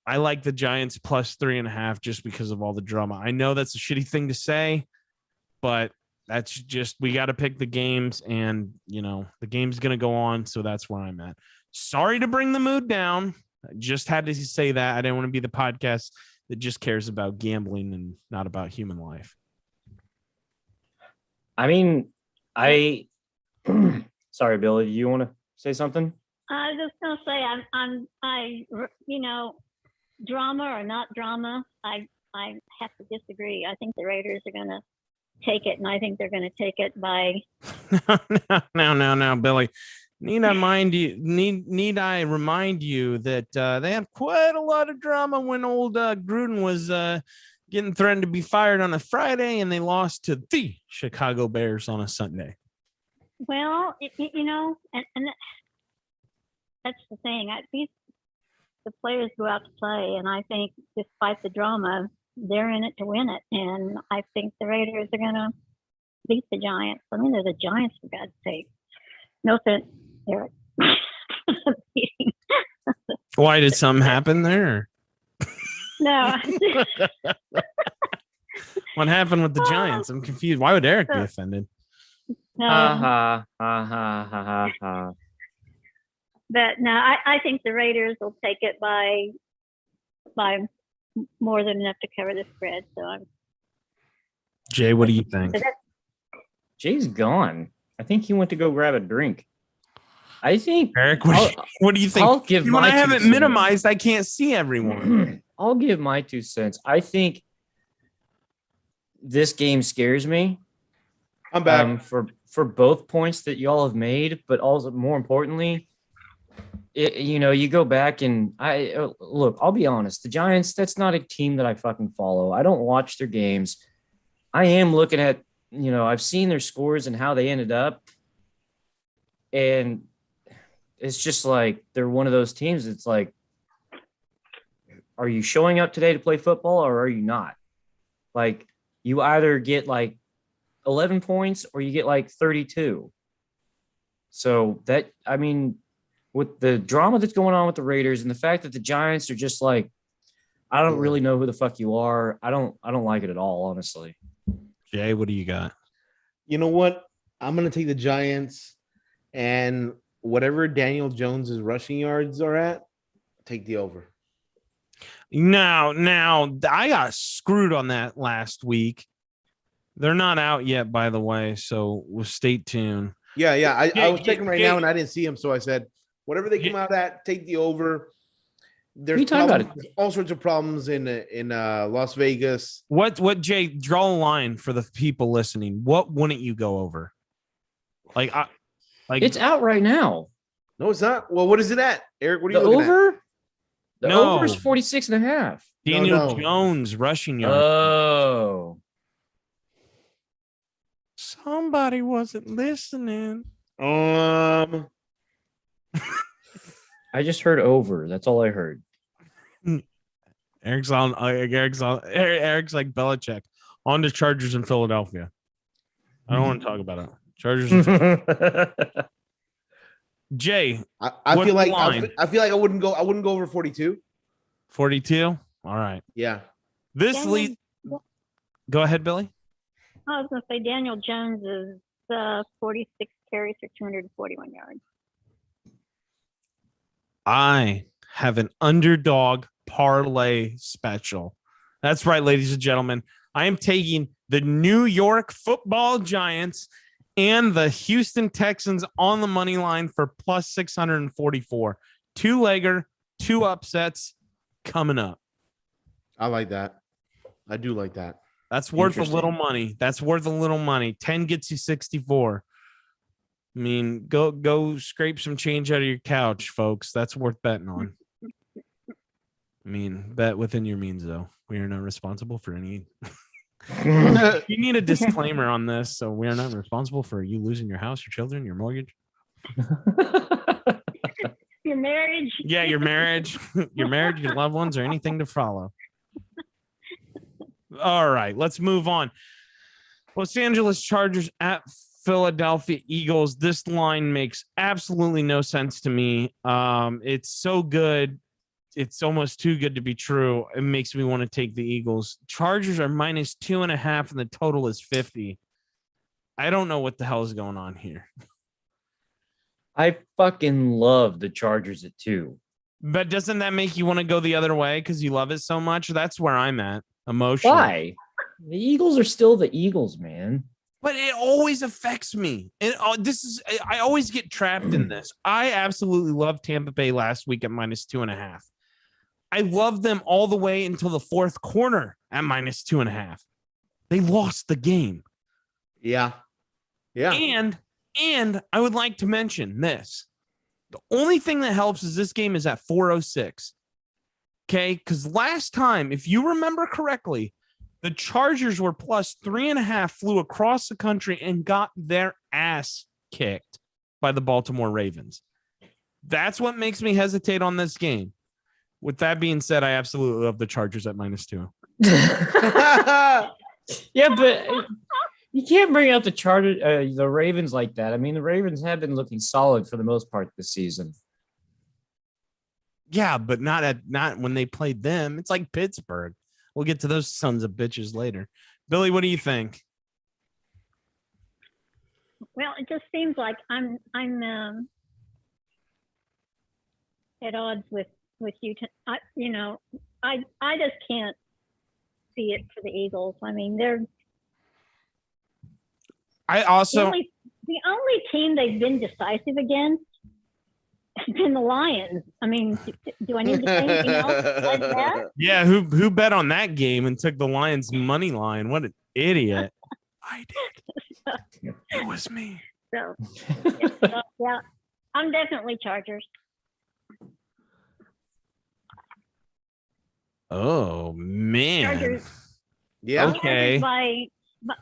I like the Giants plus 3.5 just because of all the drama. I know that's a shitty thing to say, but that's just, we got to pick the games and, you know, the game's going to go on. So that's where I'm at. Sorry to bring the mood down. I just had to say that. I didn't want to be the podcast that just cares about gambling and not about human life. I mean, sorry, Billy, do you want to say something? I was just gonna say you know, drama or not drama, I have to disagree. I think the Raiders are gonna take it, and I think they're gonna take it by. No, Billy. Need I remind you that they had quite a lot of drama when old Gruden was getting threatened to be fired on a Friday, and they lost to the Chicago Bears on a Sunday. Well, you know, and that's the thing. The players go out to play, and I think despite the drama, they're in it to win it. And I think the Raiders are going to beat the Giants. I mean, they're the Giants, for God's sake. No offense, Eric. Why did something happen there? No. What happened with the Giants? I'm confused. Why would Eric be offended? No. Ha ha ha ha ha ha. But no, I think the Raiders will take it by more than enough to cover the spread. So I'm. Jay, what do you think? Jay's gone. I think he went to go grab a drink. I think Eric, what do you think? I'll give when my I have 2 it cents. minimized, I can't see everyone. I'll give my 2 cents. I think this game scares me. I'm back. For both points that y'all have made, but also more importantly, you go back and look, I'll be honest, the Giants, that's not a team that I fucking follow. I don't watch their games. I am looking at, I've seen their scores and how they ended up. And it's just like, they're one of those teams. It's like, are you showing up today to play football or are you not? Like, you either get like 11 points or you get like 32. So that, I mean, with the drama that's going on with the Raiders and the fact that the Giants are just like, I don't really know who the fuck you are. I don't like it at all, honestly. Jay, what do you got? You know what? I'm going to take the Giants, and whatever Daniel Jones's rushing yards are at, take the over. Now, I got screwed on that last week. They're not out yet, by the way, so we'll stay tuned. Yeah. I was checking right now, and I didn't see him, so I said, whatever they come out at, take the over. There's all sorts of problems in Las Vegas. What Jay, draw a line for the people listening. What wouldn't you go over? Like it's out right now. No, it's not. Well, what is it at, Eric? What are you The looking over? at? The over is 46.5. Daniel No. Jones rushing yards. Oh. Somebody wasn't listening. I just heard over. That's all I heard. Eric's like Belichick. On to Chargers in Philadelphia. I don't want to talk about it. Chargers. Jay, I What feel like line? I feel like I wouldn't go over 42. 42. All right. Yeah. This Daniel- lead. Go ahead, Billy. I was going to say Daniel Jones is 46 carries for 241 yards. I have an underdog parlay special. That's right, ladies and gentlemen. I am taking the New York Football Giants and the Houston Texans on the money line for plus 644. 2-legger, 2 upsets coming up. I like that. I do like that. That's worth a Interesting. little money. 10 gets you 64. I mean, go scrape some change out of your couch, folks. That's worth betting on. I mean, bet within your means, though. We are not responsible for any. You need a disclaimer on this, so we are not responsible for you losing your house, your children, your mortgage. Your marriage. Yeah, your marriage, your loved ones, or anything to follow. All right, let's move on. Los Angeles Chargers at Philadelphia Eagles. This line makes absolutely no sense to me. It's so good. It's almost too good to be true. It makes me want to take the Eagles. Chargers are minus 2.5, and the total is 50. I don't know what the hell is going on here. I fucking love the Chargers at 2. But doesn't that make you want to go the other way because you love it so much? That's where I'm at emotionally. Why? The Eagles are still the Eagles, man. But it always affects me. And I always get trapped in this. I absolutely love Tampa Bay last week at minus 2.5. I loved them all the way until the fourth quarter at minus 2.5. They lost the game. Yeah. Yeah. And I would like to mention this. The only thing that helps is this game is at 4:06. Okay, because last time, if you remember correctly, the Chargers were plus 3.5, flew across the country and got their ass kicked by the Baltimore Ravens. That's what makes me hesitate on this game. With that being said, I absolutely love the Chargers at minus 2. Yeah, but you can't bring out the Ravens like that. I mean, the Ravens have been looking solid for the most part this season. Yeah, but not when they played them. It's like Pittsburgh. We'll get to those sons of bitches later. Billy, what do you think? Well, it just seems like I'm at odds with you. I just can't see it for the Eagles. I mean, they're I also the only team they've been decisive against has been the Lions. I mean, do I need to say anything else like that? Yeah, who bet on that game and took the Lions money line? What an idiot. I did. It was me. So, yeah, I'm definitely Chargers. Oh man. Chargers. Yeah. Okay.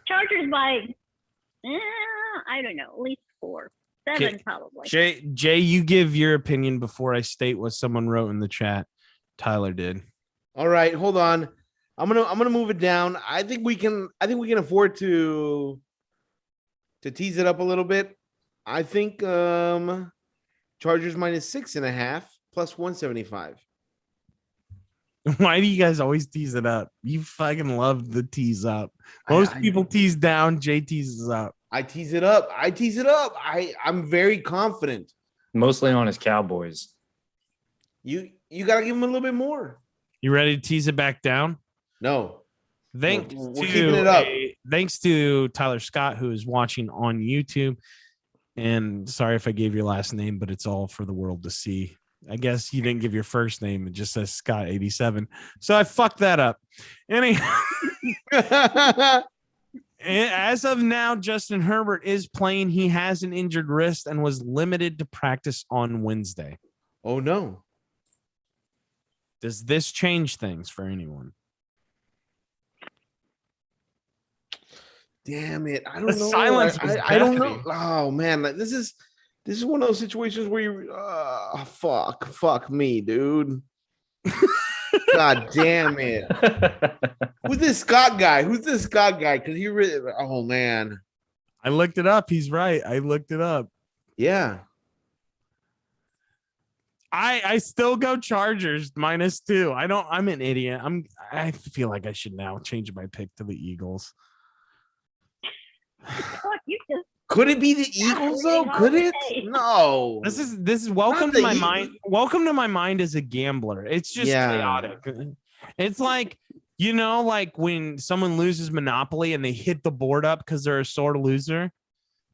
Chargers by I don't know, at least 4, 7 Okay. probably. Jay, you give your opinion before I state what someone wrote in the chat. Tyler did. All right, hold on. I'm gonna move it down. I think we can afford to tease it up a little bit. I think Chargers minus 6.5 plus 175. Why do you guys always tease it up? You fucking love the tease up. Most people tease down. Jay teases up. I tease it up. I'm very confident. Mostly on his Cowboys. You gotta give him a little bit more. You ready to tease it back down? No. Thanks We're keeping it to up. thanks to Tyler Scott, who is watching on YouTube. And sorry if I gave your last name, but it's all for the world to see. I guess you didn't give your first name. It just says Scott 87. So I fucked that up. Anyhow, as of now, Justin Herbert is playing. He has an injured wrist and was limited to practice on Wednesday. Oh no. Does this change things for anyone? damn it. I The don't know. silence was I don't know. deafening. Oh man, like, this is one of those situations where you fuck me, dude. God damn it. Who's this Scott guy? Because he really, oh man. I looked it up. He's right. I looked it up. Yeah. I still go Chargers -2. I'm an idiot. I feel like I should now change my pick to the Eagles. You just Could it be the Eagles though? Could it? No. This is welcome Not to the my Eagles. mind. Welcome to my mind as a gambler. It's just chaotic. It's like, like when someone loses Monopoly and they hit the board up because they're a sore loser.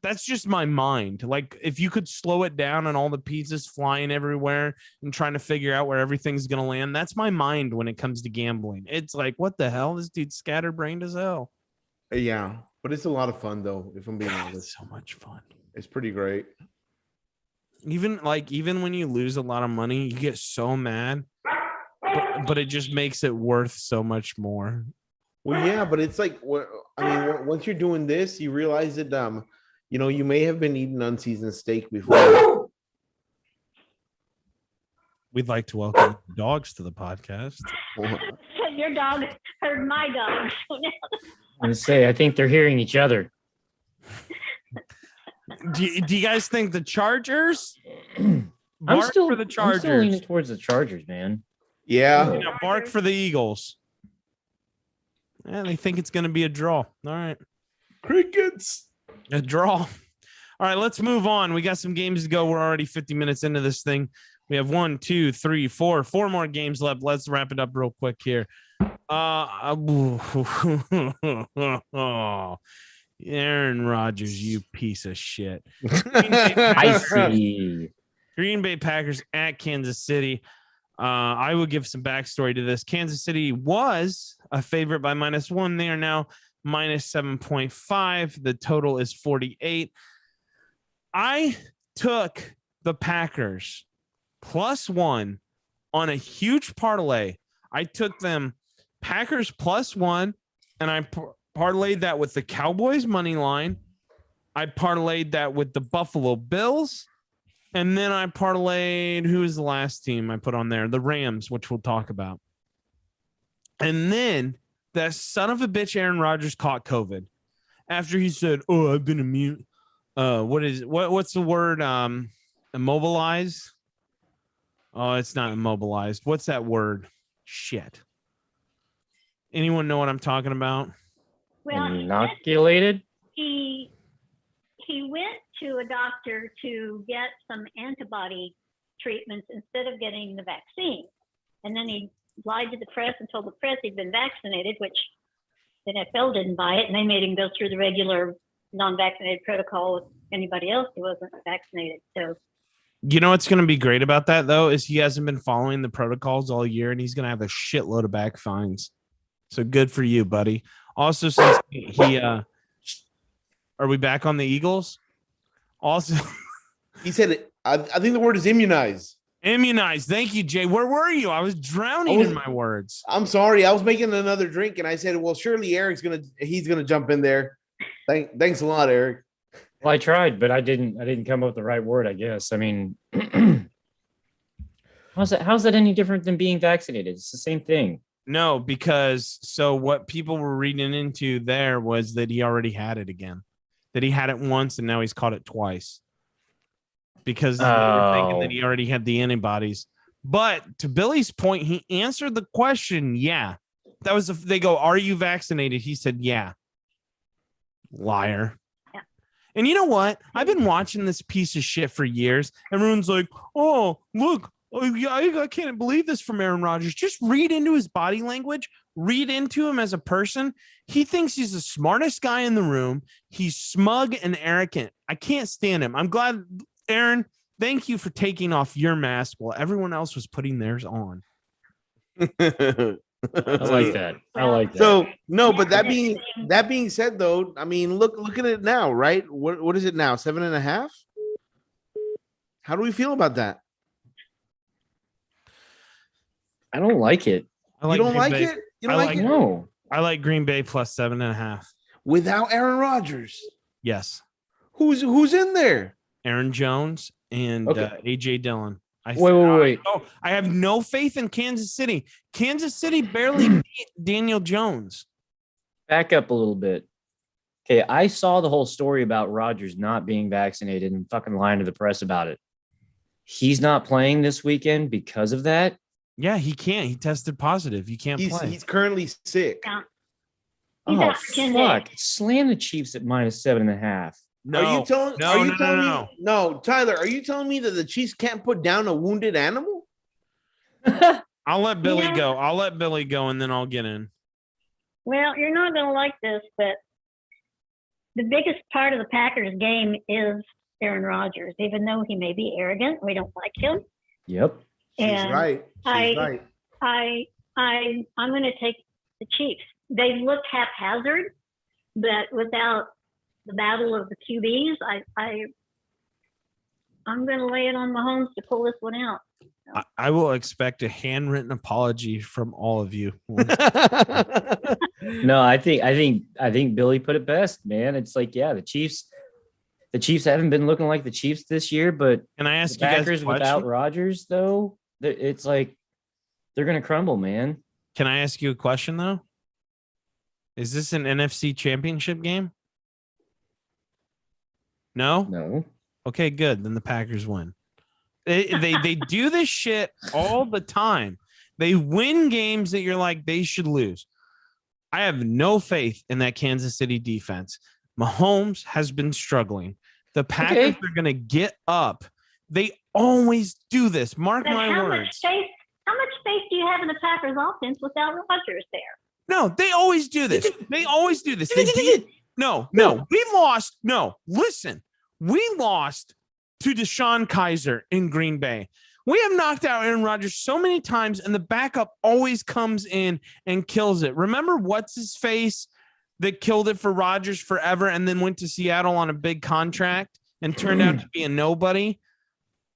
That's just my mind. Like if you could slow it down and all the pieces flying everywhere and trying to figure out where everything's going to land. That's my mind when it comes to gambling. It's like, what the hell? This dude's scatterbrained as hell. Yeah. But it's a lot of fun though, if I'm being God, honest. it's so much fun. It's pretty great. Even when you lose a lot of money, you get so mad, but it just makes it worth so much more. Well, yeah, but it's like, once you're doing this, you realize that, you may have been eating unseasoned steak before. We'd like to welcome dogs to the podcast. your dog heard my dog. So now I'm gonna say I think they're hearing each other. Do you guys think the Chargers? I'm Bark still for the Chargers. I'm still leaning towards the Chargers, man. Yeah. Bark for the Eagles. Yeah, they think it's going to be a draw. All right. Crickets. A draw. All right, let's move on. We got some games to go. We're already 50 minutes into this thing. We have 1, 2, 3, 4 more games left. Let's wrap it up real quick here. Aaron Rodgers, you piece of shit. I see. Green Bay Packers at Kansas City. I will give some backstory to this. Kansas City was a favorite by -1. They are now -7.5. The total is 48. I took the Packers +1 on a huge parlay. I took them Packers +1, and I parlayed that with the Cowboys money line. I parlayed that with the Buffalo Bills. And then I parlayed, who is the last team I put on there? The Rams, which we'll talk about. And then that son of a bitch Aaron Rodgers caught COVID. After he said, "Oh, I've been immune." What's the word? Immobilized? Oh, it's not immobilized. What's that word? Shit. Anyone know what I'm talking about? well, Inoculated. he went to a doctor to get some antibody treatments instead of getting the vaccine. And then he lied to the press and told the press he'd been vaccinated, which the NFL didn't buy it. And they made him go through the regular non-vaccinated protocol with anybody else who wasn't vaccinated. So, You know what's going to be great about that, though, is he hasn't been following the protocols all year, and he's going to have a shitload of back fines. So good for you, buddy. Also, since are we back on the Eagles? Also, He said it. I think the word is immunized. immunized. Thank you, Jay. Where were you? I was drowning in my words. I'm sorry. I was making another drink and I said, well, surely Eric's he's gonna jump in there. Thanks a lot, Eric. Well, I tried, but I didn't come up with the right word, I guess. I mean, how's that any different than being vaccinated? It's the same thing. No, because what people were reading into there was that he already had it again. That he had it once and now he's caught it twice. Because they were thinking that he already had the antibodies. But to Billy's point, he answered the question, yeah. That was they go, "Are you vaccinated?" He said, "Yeah." Liar. Yeah. And you know what? I've been watching this piece of shit for years. Everyone's like, "Oh, look, I can't believe this from Aaron Rodgers." Just read into his body language. Read into him as a person. He thinks he's the smartest guy in the room. He's smug and arrogant. I can't stand him. I'm glad, Aaron, thank you for taking off your mask while everyone else was putting theirs on. I like that. I like that. So no, but that being said, though, I mean, look at it now, right? What is it now? 7.5? How do we feel about that? I don't like it. I like You don't Green like Bay. it? You don't like it? No. I like Green Bay +7.5. without Aaron Rodgers. Yes. Who's in there? Aaron Jones and Okay. AJ Dillon. Wait. I have no faith in Kansas City. Kansas City barely beat Daniel Jones. Back up a little bit. Okay, I saw the whole story about Rodgers not being vaccinated and fucking lying to the press about it. He's not playing this weekend because of that. Yeah, he can't. He tested positive. You can't play. He's currently sick. Yeah. He's Oh, out for 10 fuck. days. Slam the Chiefs at -7.5. No, Are you telling? no, are you no, telling no, me? No, Tyler. Are you telling me that the Chiefs can't put down a wounded animal? I'll let Billy Yeah. go. I'll let Billy go, and then I'll get in. Well, you're not going to like this, but the biggest part of the Packers game is Aaron Rodgers, even though he may be arrogant. We don't like him. Yep. She's And right. She's I- right. I'm going to take the Chiefs. They look haphazard, but without the battle of the QBs, I'm going to lay it on Mahomes to pull this one out. I will expect a handwritten apology from all of you. No, I think Billy put it best, man. It's like, yeah, the Chiefs haven't been looking like the Chiefs this year, but Can I the ask you guys a Packers without question? Rodgers, though, it's like they're gonna crumble, man. Can I ask you a question though? Is this an NFC championship game? No? No. Okay, good. Then the Packers win. They do this shit all the time. They win games that you're like, they should lose. I have no faith in that Kansas City defense. Mahomes has been struggling. The Packers are going to get up. They always do this. Mark But my how words. much faith do you have in the Packers offense without Rodgers there? No, they always do this. They always do this. They beat, no. We lost. No, listen. We lost to Deshaun Kaiser in Green Bay. We have knocked out Aaron Rodgers so many times, and the backup always comes in and kills it. Remember what's his face that killed it for Rodgers forever and then went to Seattle on a big contract and turned out to be a nobody?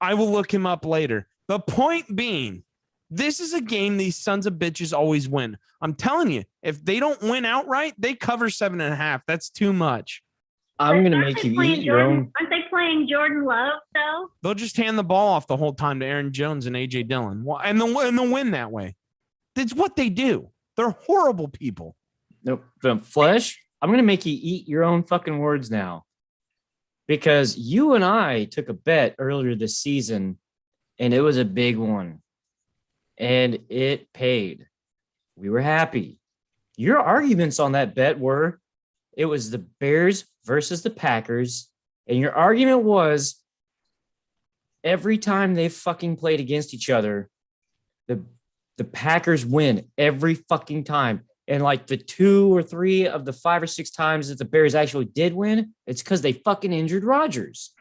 I will look him up later. The point being, this is a game these sons of bitches always win. I'm telling you, if they don't win outright, they cover 7.5. That's too much. I'm But gonna aren't make they you playing eat your own. Aren't they playing Jordan Love though? They'll just hand the ball off the whole time to Aaron Jones and AJ Dillon. Well, and they'll win that way. That's what they do. They're horrible people. Nope. From Flesh, I'm gonna make you eat your own fucking words now, because you and I took a bet earlier this season, and it was a big one, and it paid. We were happy. Your arguments on that bet were, it was the Bears versus the Packers, and your argument was, every time they fucking played against each other, the Packers win every fucking time. And like the 2 or 3 of the 5 or 6 times that the Bears actually did win, it's because they fucking injured Rodgers.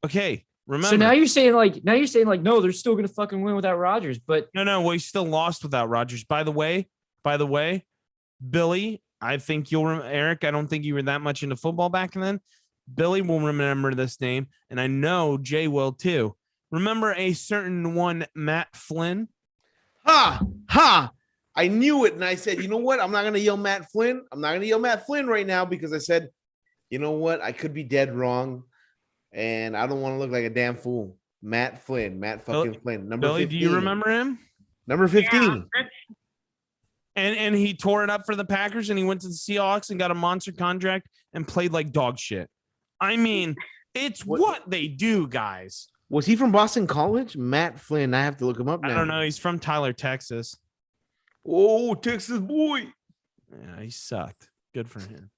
Okay, remember. So now you're saying like, no, they're still gonna fucking win without Rodgers. But No, we still lost without Rodgers. By the way, Billy, I think you'll Eric, I don't think you were that much into football back then. Billy will remember this name, and I know Jay will too. Remember a certain one, Matt Flynn? Ha! I knew it, and I said, you know what? I'm not gonna yell Matt Flynn. I'm not gonna yell Matt Flynn right now because I said, you know what? I could be dead wrong, and I don't want to look like a damn fool. Matt Flynn, Flynn. Number Billy, 15. do you remember him? Number 15. Yeah, that's And he tore it up for the Packers, and he went to the Seahawks and got a monster contract and played like dog shit. I mean, it's what they do, guys. Was he from Boston College? Matt Flynn. I have to look him up now. I don't know. He's from Tyler, Texas. Oh, Texas boy. Yeah, he sucked. Good for him.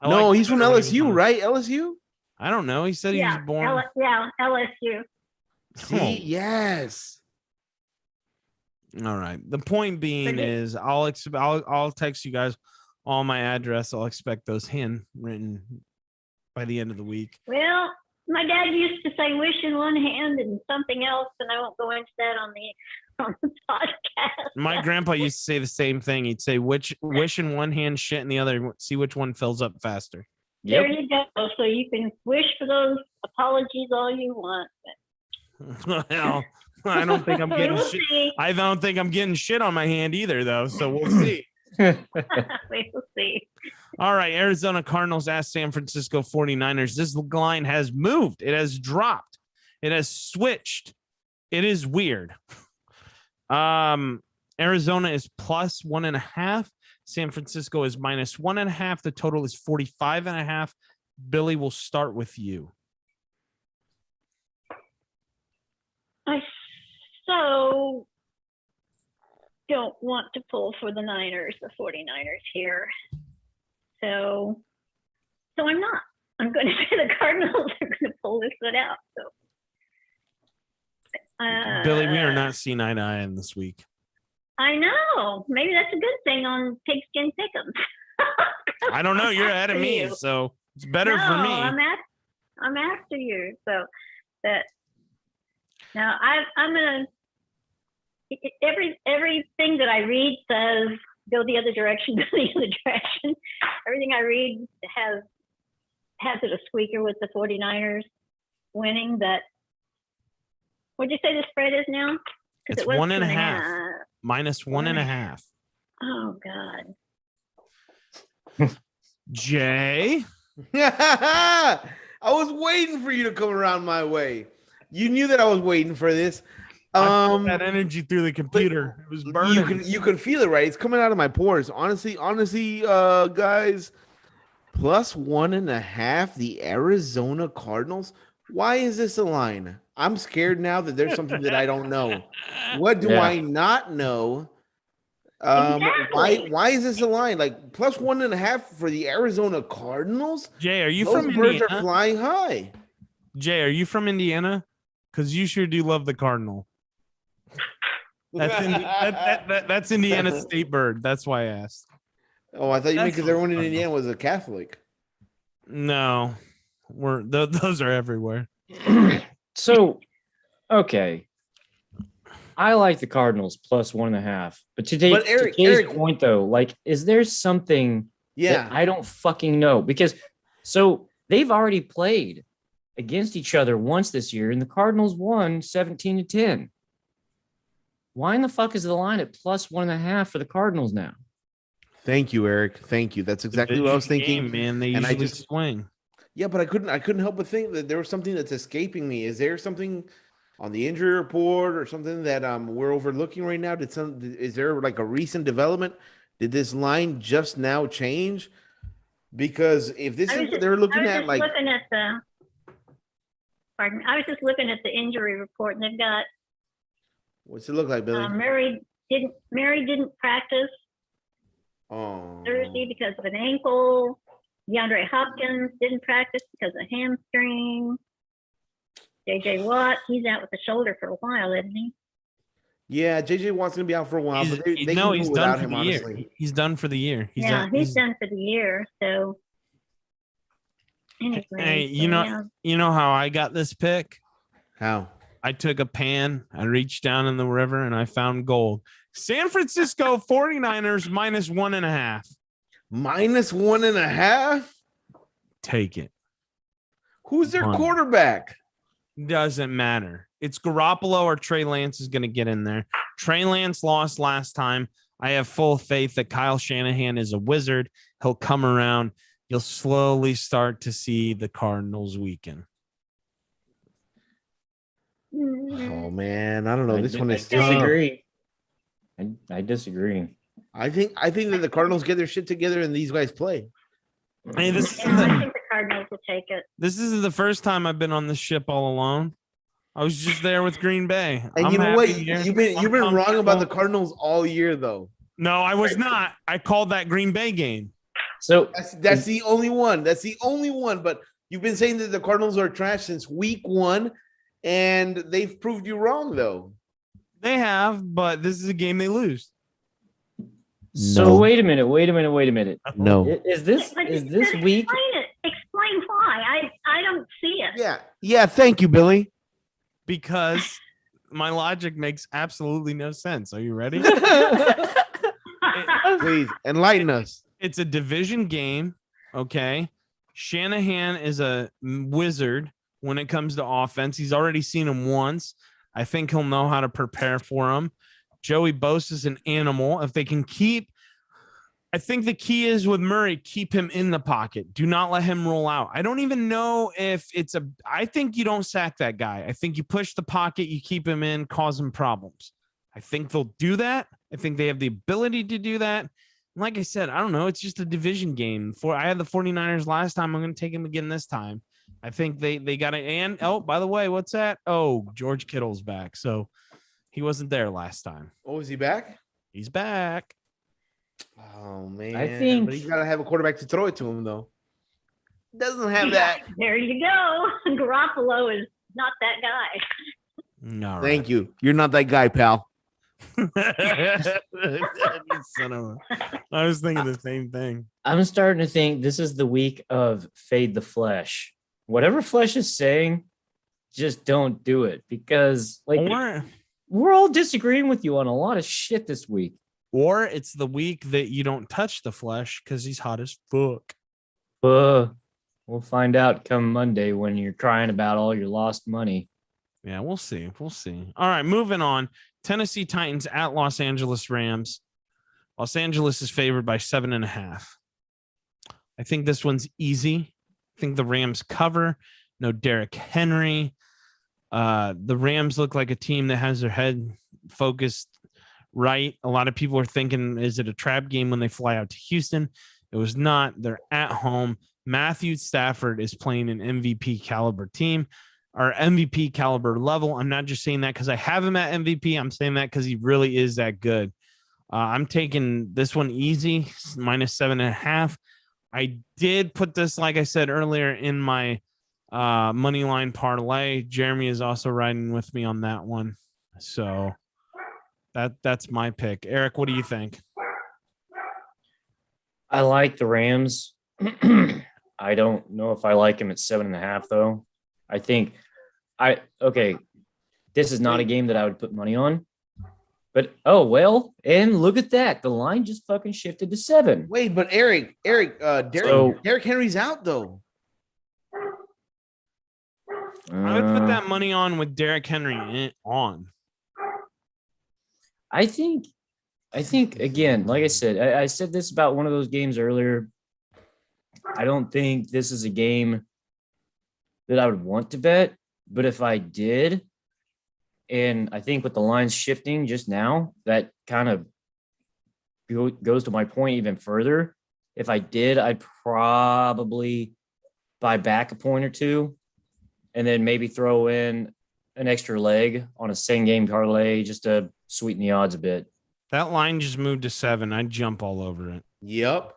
No, he's from when he was LSU, on- right? LSU? I don't know. He said he was born. LSU. See, yes. All right. The point being is, I'll text you guys all my address. I'll expect those handwritten by the end of the week. Well, my dad used to say wish in one hand and something else, and I won't go into that on the podcast. My grandpa used to say the same thing. He'd say wish in one hand, shit in the other. See which one fills up faster. yep. There you go. So you can wish for those apologies all you want. Well, I don't think I'm getting We'll shit. see. I don't think I'm getting shit on my hand either, though. So we'll see. We will see. All right, Arizona Cardinals at San Francisco 49ers. This line has moved. It has dropped. It has switched. It is weird. Arizona is plus 1.5. San Francisco is minus 1.5. The total is 45.5. Billy, will start with you. I so don't want to pull for the 49ers here. So I'm not. I'm going to say the Cardinals are going to pull this one out. So, Billy, we are not seeing eye to eye in this week. I know. Maybe that's a good thing on Pigskin Pick'em. I don't know. You're ahead of me, so it's better for me. I'm after you. So that now I'm gonna. Everything that I read says go the other direction, go the other direction. Everything I read has it a squeaker with the 49ers winning. That what'd you say the spread is now? It's it was 1.5. Minus 1.5. Oh God. Jay. I was waiting for you to come around my way. You knew that I was waiting for this. I felt that energy through the computer. It was burning. You could feel it, right? It's coming out of my pores. Honestly, guys, plus 1.5. The Arizona Cardinals. Why is this a line? I'm scared now that there's something that I don't know. What do I not know? Exactly. Why is this a line? Like plus 1.5 for the Arizona Cardinals? Jay, are you Those from birds Indiana? are flying high. Jay, are you from Indiana? Because you sure do love the Cardinal. That's Indiana state bird. That's why I asked. Oh, I thought you meant because everyone in Indiana was a Catholic. No, those are everywhere. So, okay. I like the Cardinals plus 1.5. But to today's point, though, like, is there something that I don't fucking know? Because so they've already played against each other once this year, and the Cardinals won 17-10. Why in the fuck is the line at plus 1.5 for the Cardinals now? Thank you, Eric. Thank you. That's exactly what I was thinking. Man, they usually swing. Yeah, but I couldn't help but think that there was something that's escaping me. Is there something on the injury report or something that we're overlooking right now? Is there like a recent development? Did this line just now change? Because if this is what they're looking at, like I was just looking at the injury report, and they've got. What's it look like, Billy? Mary didn't practice Thursday because of an ankle. DeAndre Hopkins didn't practice because of hamstring. J.J. Watt, he's out with the shoulder for a while, isn't he? Yeah, J.J. Watt's going to be out for a while. He's done for the year. He's done for the year. He's done for the year. So, anyway. Hey, you know how I got this pick? How? I took a pan, I reached down in the river, and I found gold. San Francisco 49ers minus 1.5. Minus 1.5? Take it. Who's their quarterback? Doesn't matter. It's Garoppolo or Trey Lance is going to get in there. Trey Lance lost last time. I have full faith that Kyle Shanahan is a wizard. He'll come around. You'll slowly start to see the Cardinals weaken. Oh man, I don't know. This one is disagree. I disagree. I think that the Cardinals get their shit together and these guys play. Hey, I think the Cardinals will take it. This isn't the first time I've been on this ship all alone. I was just there with Green Bay. And you know what? You've been wrong about the Cardinals all year, though. No, I was not. I called that Green Bay game. So that's the only one. That's the only one. But you've been saying that the Cardinals are trash since week 1, and they've proved you wrong, though. They have, but this is a game they lose. So wait a minute. No. Is this week? Explain why. I don't see it. Yeah. Thank you, Billy. Because my logic makes absolutely no sense. Are you ready? Please enlighten us. It's a division game. Okay. Shanahan is a wizard when it comes to offense. He's already seen him once. I think he'll know how to prepare for him. Joey Bosa is an animal. If they can keep I think the key is with Murray, keep him in the pocket. Do not let him roll out. I don't even know if it's I think you don't sack that guy. I think you push the pocket, you keep him in, cause him problems. I think they'll do that. I think they have the ability to do that. And like I said, I don't know. It's just a division game. I had the 49ers last time. I'm going to take them again this time. I think they got it. And, oh, by the way, what's that? Oh, George Kittle's back. So he wasn't there last time. Oh, is he back? He's back. Oh man, I think- but he's got to have a quarterback to throw it to him though. Doesn't have that. There you go. Garoppolo is not that guy. No, Thank you. You're not that guy, pal. I was thinking the same thing. I'm starting to think this is the week of fade the flesh. Whatever flesh is saying, just don't do it because we're all disagreeing with you on a lot of shit this week. Or it's the week that you don't touch the flesh because he's hot as fuck. We'll find out come Monday when you're crying about all your lost money. Yeah, we'll see. We'll see. All right, moving on. Tennessee Titans at Los Angeles Rams. Los Angeles is favored by 7.5. I think this one's easy. I think the Rams cover. No Derrick Henry. The Rams look like a team that has their head focused right. A lot of people are thinking, is it a trap game when they fly out to Houston? It was not. They're at home. Matthew Stafford is playing an MVP caliber team or MVP caliber level. I'm not just saying that because I have him at MVP. I'm saying that because he really is that good. I'm taking this one easy, -7.5. I did put this, like I said earlier, in my money line parlay. Jeremy is also riding with me on that one. So that's my pick. Eric, what do you think? I like the Rams. I don't know if I like him at 7.5 though. I think this is not a game that I would put money on. But and look at that. The line just fucking shifted to 7. Wait, but Derrick Henry's out though. I would put that money on with Derrick Henry on. I think again, like I said, I said this about one of those games earlier. I don't think this is a game that I would want to bet, but if I did, and I think with the lines shifting just now, that kind of goes to my point even further. If I did, I'd probably buy back a point or two and then maybe throw in an extra leg on a same game parlay just to sweeten the odds a bit. That line just moved to 7. I'd jump all over it. Yep.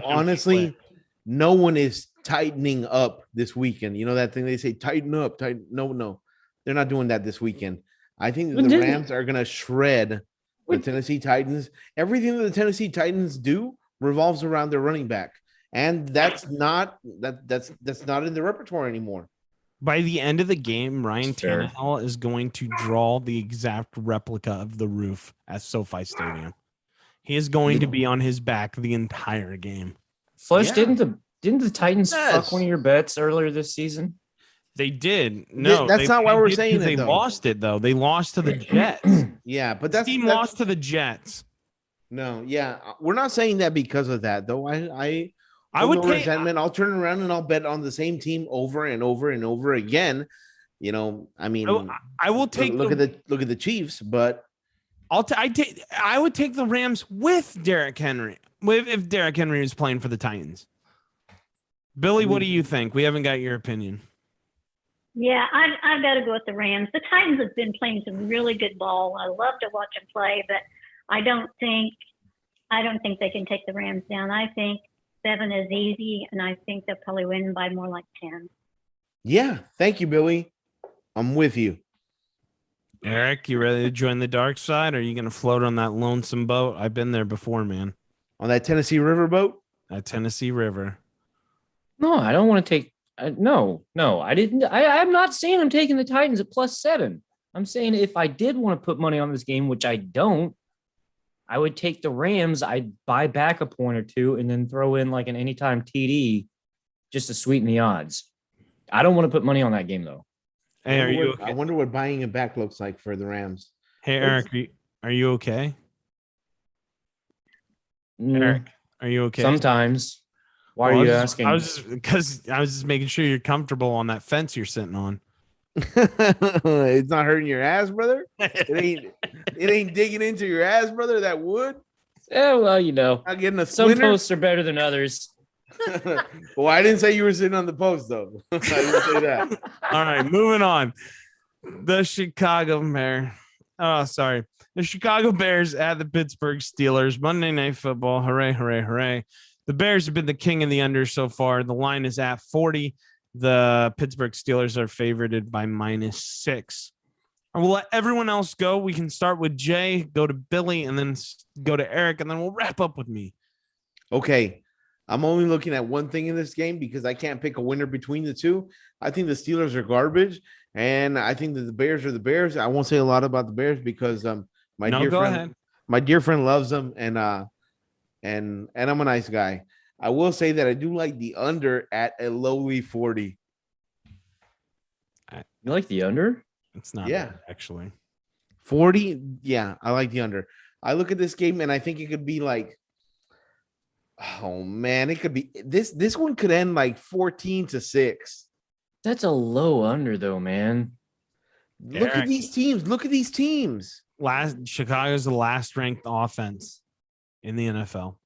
Honestly, no one is tightening up this weekend. You know that thing they say, tighten up, tighten. No. They're not doing that this weekend. I think the Rams are going to shred the Tennessee Titans. Everything that the Tennessee Titans do revolves around their running back. And that's not in the repertoire anymore. By the end of the game, Ryan Tannehill is going to draw the exact replica of the roof at SoFi Stadium. He is going to be on his back the entire game. Flush, didn't the Titans fuck one of your bets earlier this season? They did. No, that's not why we're saying it. They lost it though. They lost to the Jets. Yeah, but that's lost to the Jets. No, yeah, we're not saying that because of that though. I would take resentment. I'll turn around and I'll bet on the same team over and over and over again. You know, I mean, I will take look at the Chiefs, but I would take the Rams with Derrick Henry. If Derrick Henry is playing for the Titans. Billy, what do you think? We haven't got your opinion. Yeah, I've got to go with the Rams. The Titans have been playing some really good ball. I love to watch them play, but I don't think they can take the Rams down. I think 7 is easy, and I think they'll probably win by more like 10. Yeah, thank you, Billy. I'm with you. Eric, you ready to join the dark side, or are you going to float on that lonesome boat? I've been there before, man. On that Tennessee River boat? That Tennessee River. No, I don't want to take. No, I didn't. I'm not saying I'm taking the Titans at +7. I'm saying if I did want to put money on this game, which I don't, I would take the Rams. I'd buy back a point or two and then throw in like an anytime TD just to sweeten the odds. I don't want to put money on that game though. Hey, are you okay? I wonder what buying it back looks like for the Rams. Hey, Eric, are you okay? Eric, are you okay? Sometimes. Why Well, are you I asking? was just making sure you're comfortable on that fence you're sitting on. It's not hurting your ass, brother. It ain't digging into your ass, brother. That wood. Yeah, well, Not getting a some splinter. posts are better than others. Well, I didn't say you were sitting on the post though. I didn't say that. All right, moving on. The Chicago Bears at the Pittsburgh Steelers. Monday Night Football. Hooray, hooray, hooray. The Bears have been the king of the under so far. The line is at 40. The Pittsburgh Steelers are favorited by -6. I will let everyone else go. We can start with Jay, go to Billy, and then go to Eric, and then we'll wrap up with me. Okay. I'm only looking at one thing in this game because I can't pick a winner between the two. I think the Steelers are garbage, and I think that the Bears are the Bears. I won't say a lot about the Bears because my dear friend loves them, and I'm a nice guy. I will say that I do like the under at a lowly 40. You like the under? It's not actually 40. Yeah, I like the under. I look at this game and I think it could be like, oh man, it could be this one could end like 14-6. That's a low under though, man. Look at these teams. Chicago's the last ranked offense in the NFL.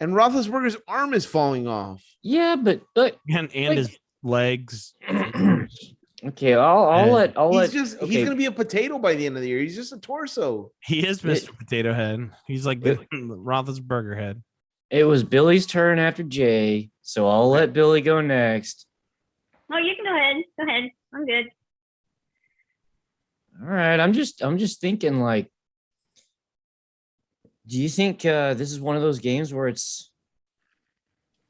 And Roethlisberger's arm is falling off. Yeah, but and his legs. Okay, I'll let. He's gonna be a potato by the end of the year. He's just a torso. He is Mr. Potato Head. He's like the Roethlisberger head. It was Billy's turn after Jay, so I'll let Billy go next. Oh, you can go ahead. Go ahead. I'm good. All right, I'm just thinking like, do you think this is one of those games where it's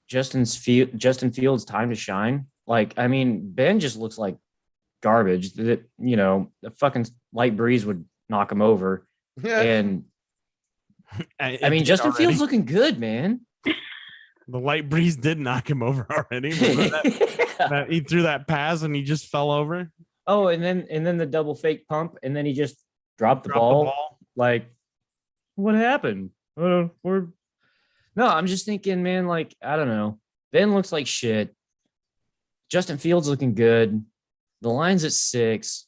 Justin Fields' time to shine? Like, I mean, Ben just looks like garbage. That a fucking light breeze would knock him over. And I mean, Justin Fields looking good, man. The light breeze did knock him over already. That he threw that pass and he just fell over. Oh, and then the double fake pump, and then he just dropped the ball. Like, what happened? No, I'm just thinking, man, like, I don't know. Ben looks like shit. Justin Fields looking good. The line's at 6.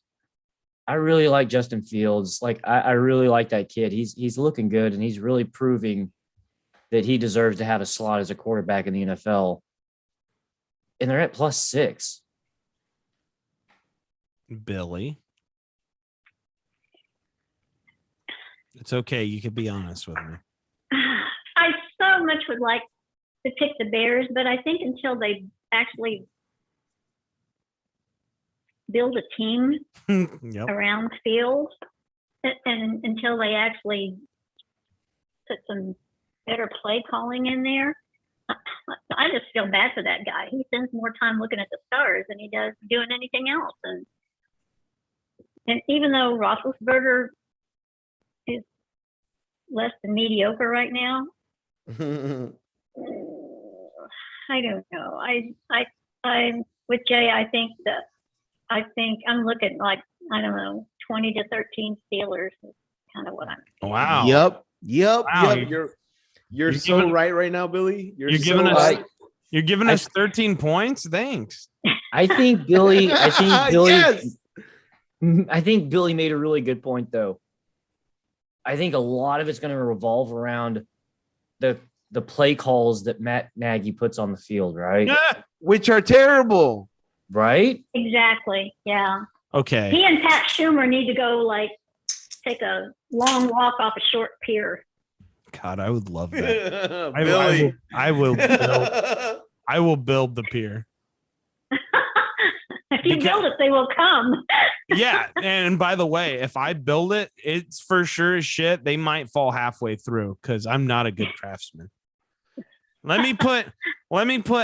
I really like Justin Fields. Like, I really like that kid. He's looking good, and he's really proving that he deserves to have a slot as a quarterback in the NFL. And they're at +6. Billy. It's okay. You can be honest with me. I so much would like to pick the Bears, but I think until they actually build a team around Fields, and until they actually put some better play calling in there, I just feel bad for that guy. He spends more time looking at the stars than he does doing anything else. And even though Roethlisberger is less than mediocre right now, I don't know. I'm with Jay. I think I'm looking like, I don't know, 20-13 Steelers is kind of what I'm thinking. Wow. Yep. Wow. You're so right now, Billy. You're giving us right. You're giving us 13 points. Thanks. I think Billy. Yes. I think Billy made a really good point, though. I think a lot of it's going to revolve around the play calls that Matt Nagy puts on the field, right? Yeah. Which are terrible. Right? Exactly. Yeah. Okay. He and Pat Schumer need to go like take a long walk off a short pier. God, I would love that. Billy. I will build the pier. If you build it, they will come. Yeah, and by the way, if I build it, it's for sure as shit. They might fall halfway through because I'm not a good craftsman. Let me put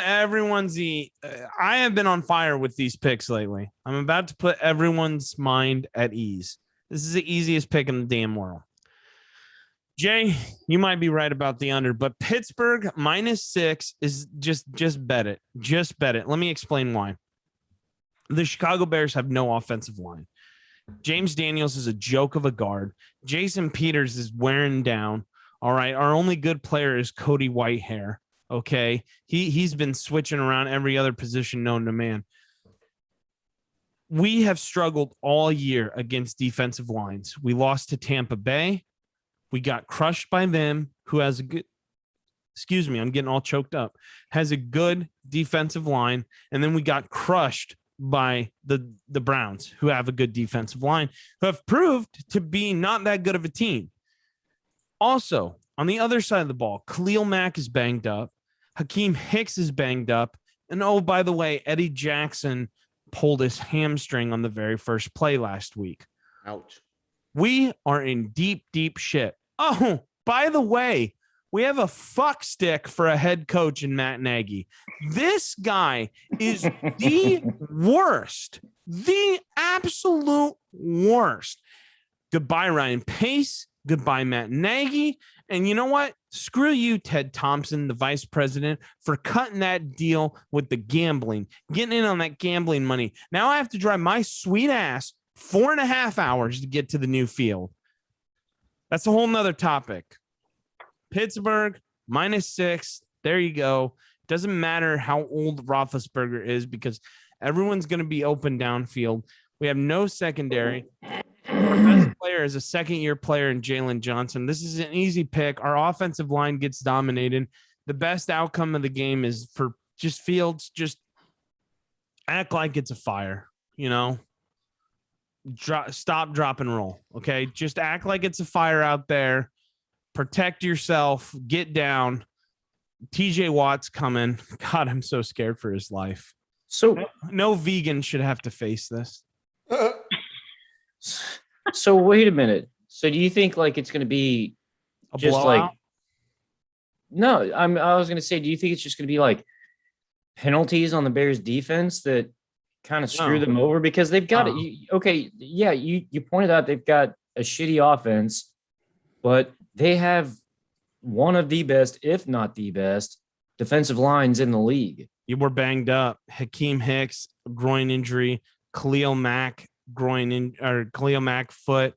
everyone's. I have been on fire with these picks lately. I'm about to put everyone's mind at ease. This is the easiest pick in the damn world. Jay, you might be right about the under, but Pittsburgh -6 is just bet it. Just bet it. Let me explain why. The Chicago Bears have no offensive line. James Daniels is a joke of a guard. Jason Peters is wearing down. All right. Our only good player is Cody Whitehair. Okay. He's been switching around every other position known to man. We have struggled all year against defensive lines. We lost to Tampa Bay. We got crushed by them, who has a good, excuse me, I'm getting all choked up, has a good defensive line. And then we got crushed by the Browns, who have a good defensive line, who have proved to be not that good of a team. Also, on the other side of the ball, Khalil Mack is banged up. Hakeem Hicks is banged up. And oh, by the way, Eddie Jackson pulled his hamstring on the very first play last week. Ouch. We are in deep, deep shit. Oh, by the way, we have a fuck stick for a head coach in Matt Nagy. This guy is the worst, the absolute worst. Goodbye, Ryan Pace. Goodbye, Matt Nagy. And you know what? Screw you, Ted Thompson, the vice president, for cutting that deal with the gambling, getting in on that gambling money. Now I have to drive my sweet ass 4.5 hours to get to the new field. That's a whole nother topic. Pittsburgh, -6. There you go. Doesn't matter how old Roethlisberger is because everyone's going to be open downfield. We have no secondary. Our best player is a second-year player in Jalen Johnson. This is an easy pick. Our offensive line gets dominated. The best outcome of the game is for just Fields, just act like it's a fire, you know? Stop, drop, and roll, okay? Just act like it's a fire out there. Protect yourself. Get down. TJ Watt's coming. God, I'm so scared for his life. So No vegan should have to face this. So wait a minute. So do you think like it's going to be A just blowout? like no? I was going to say, do you think it's just going to be like penalties on the Bears defense that kind of screw No. them over because they've got No. it? Okay, yeah, you pointed out they've got a shitty offense, but they have one of the best, if not the best, defensive lines in the league. You were banged up. Hakeem Hicks, groin injury. Khalil Mack, Khalil Mack foot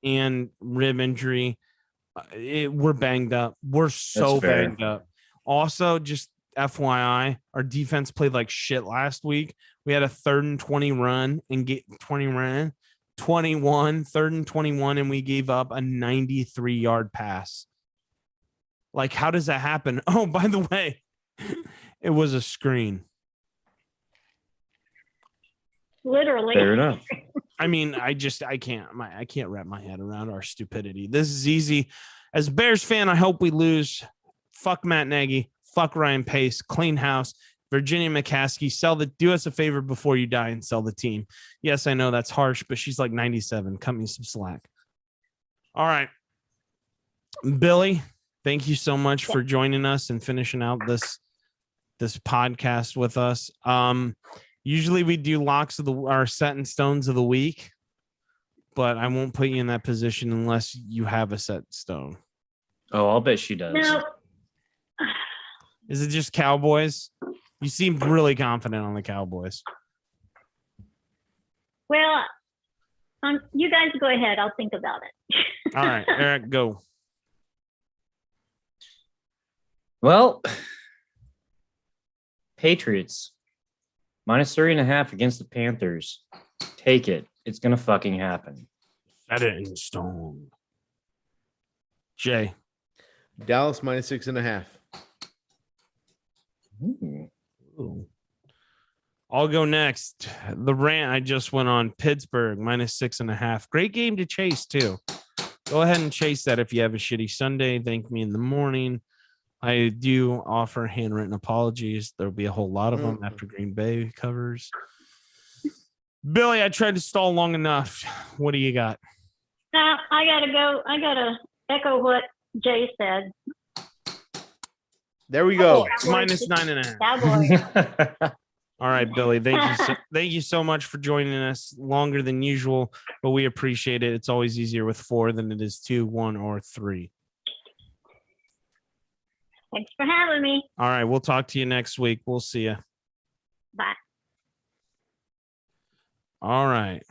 and rib injury. We're banged up. We're so That's fair. banged up. Also, just FYI, our defense played like shit last week. We had a 3rd and 20 run and get 21, 3rd and 21, and we gave up a 93-yard pass. Like, how does that happen? Oh, by the way, it was a screen. Literally. Fair enough. I mean, I can't wrap my head around our stupidity. This is easy. As a Bears fan, I hope we lose. Fuck Matt Nagy. Fuck Ryan Pace. Clean house. Virginia McCaskey. Do us a favor before you die and sell the team. Yes, I know that's harsh, but she's like 97. Cut me some slack. All right. Billy, thank you so much for joining us and finishing out this podcast with us. Usually we do locks of our set in stones of the week, but I won't put you in that position unless you have a set stone. Oh, I'll bet she does. No, Is it just Cowboys? You seem really confident on the Cowboys. well, you guys go ahead. I'll think about it. All right, Eric, go. Well, Patriots -3.5 against the Panthers. Take it. It's gonna fucking happen. Set it in stone. Jay. Dallas -6.5. Ooh. I'll go next. The rant I just went on. Pittsburgh -6.5. Great game to chase too. Go ahead and chase that if you have a shitty Sunday. Thank me in the morning. I do offer handwritten apologies. There'll be a whole lot of them after Green Bay covers. Billy, I tried to stall long enough. What do you got? I gotta go. I gotta echo what Jay said. There we go. It's -9.5. Cowboys. All right, Billy. Thank you so much for joining us. Longer than usual, but we appreciate it. It's always easier with 4 than it is 2, 1, or 3. Thanks for having me. All right, we'll talk to you next week. We'll see you. Bye. All right.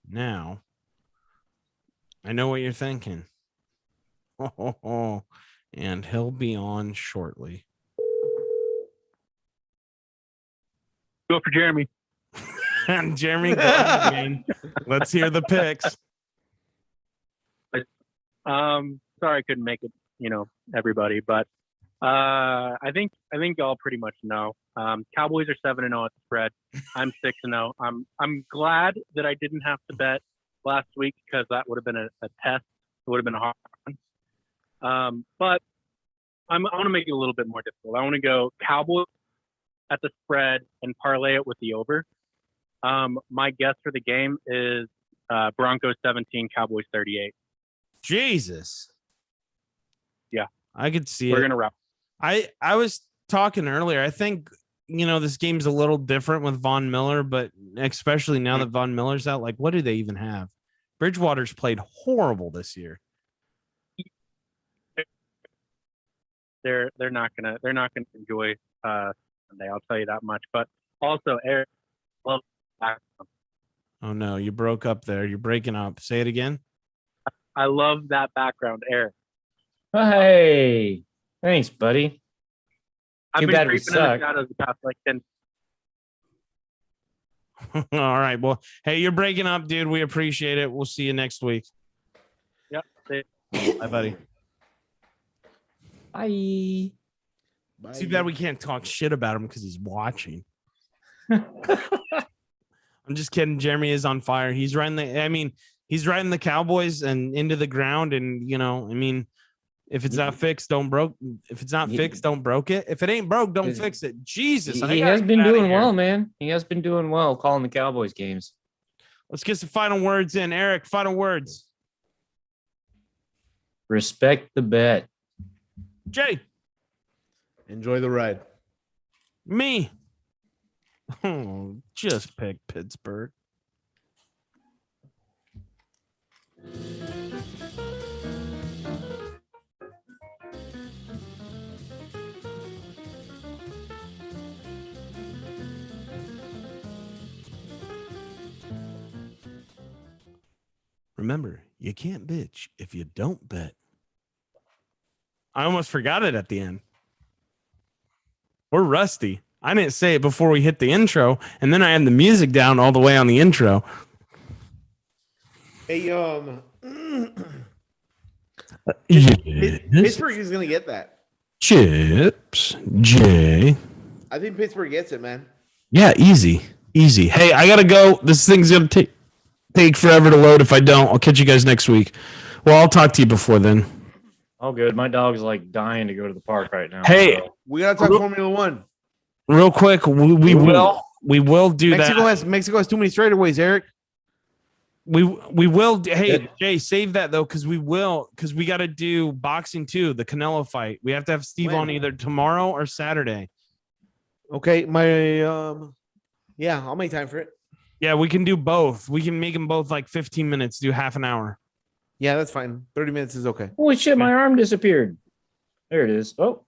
Now, I know what you're thinking. And he'll be on shortly. Go for Jeremy. And Jeremy, go ahead, man. Let's hear the picks. Sorry I couldn't make it, everybody, but I think y'all pretty much know. Cowboys are 7-0 at the spread. I'm 6-0. I'm glad that I didn't have to bet last week because that would have been a test. It would have been a hard one. But I want to make it a little bit more difficult. I want to go Cowboys at the spread and parlay it with the over. My guess for the game is Broncos 17, Cowboys 38. Jesus. Yeah. I could see We're it. going to wrap. I was talking earlier. I think, this game's a little different with Von Miller, but especially now that Von Miller's out, like, what do they even have? Bridgewater's played horrible this year. They're not gonna enjoy Sunday. I'll tell you that much. But also, Eric, well, Oh no, you broke up there. You're breaking up. Say it again. I love that background, Eric. Hey, thanks, buddy. I've Too been bad we creeping in the suck. shadows the past 10. All right. Well, hey, you're breaking up, dude. We appreciate it. We'll see you next week. Yep. Bye, buddy. Bye. Too bad we can't talk shit about him because he's watching. I'm just kidding. Jeremy is on fire. He's riding the Cowboys and into the ground. And, if it's not fixed, don't broke. If it's not fixed, don't broke it. If it ain't broke, don't fix it. Jesus. He has been doing well, man. He has been doing well calling the Cowboys games. Let's get some final words in. Eric, final words. Respect the bet. Jay. Enjoy the ride. Me. Oh, just pick Pittsburgh. Remember, you can't bitch if you don't bet. I almost forgot it at the end. We're rusty. I didn't say it before we hit the intro, and then I had the music down all the way on the intro. Hey, Yes. Pittsburgh is gonna get that. Chips, Jay. I think Pittsburgh gets it, man. Yeah, easy. Hey, I gotta go. This thing's gonna take forever to load. If I don't, I'll catch you guys next week. Well, I'll talk to you before then. Oh, good. My dog's like dying to go to the park right now. Hey, so. We gotta talk Formula One. real quick, we will do that. Mexico has too many straightaways, Eric. We will. Hey, Jay, save that though, because we got to do boxing too. The Canelo fight. We have to have Steve on either tomorrow or Saturday. Okay, I'll make time for it. Yeah, we can do both. We can make them both like 15 minutes. Do half an hour. Yeah, that's fine. 30 minutes is okay. Holy shit! My arm disappeared. There it is. Oh.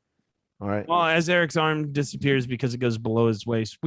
All right. Well, as Eric's arm disappears because it goes below his waist, we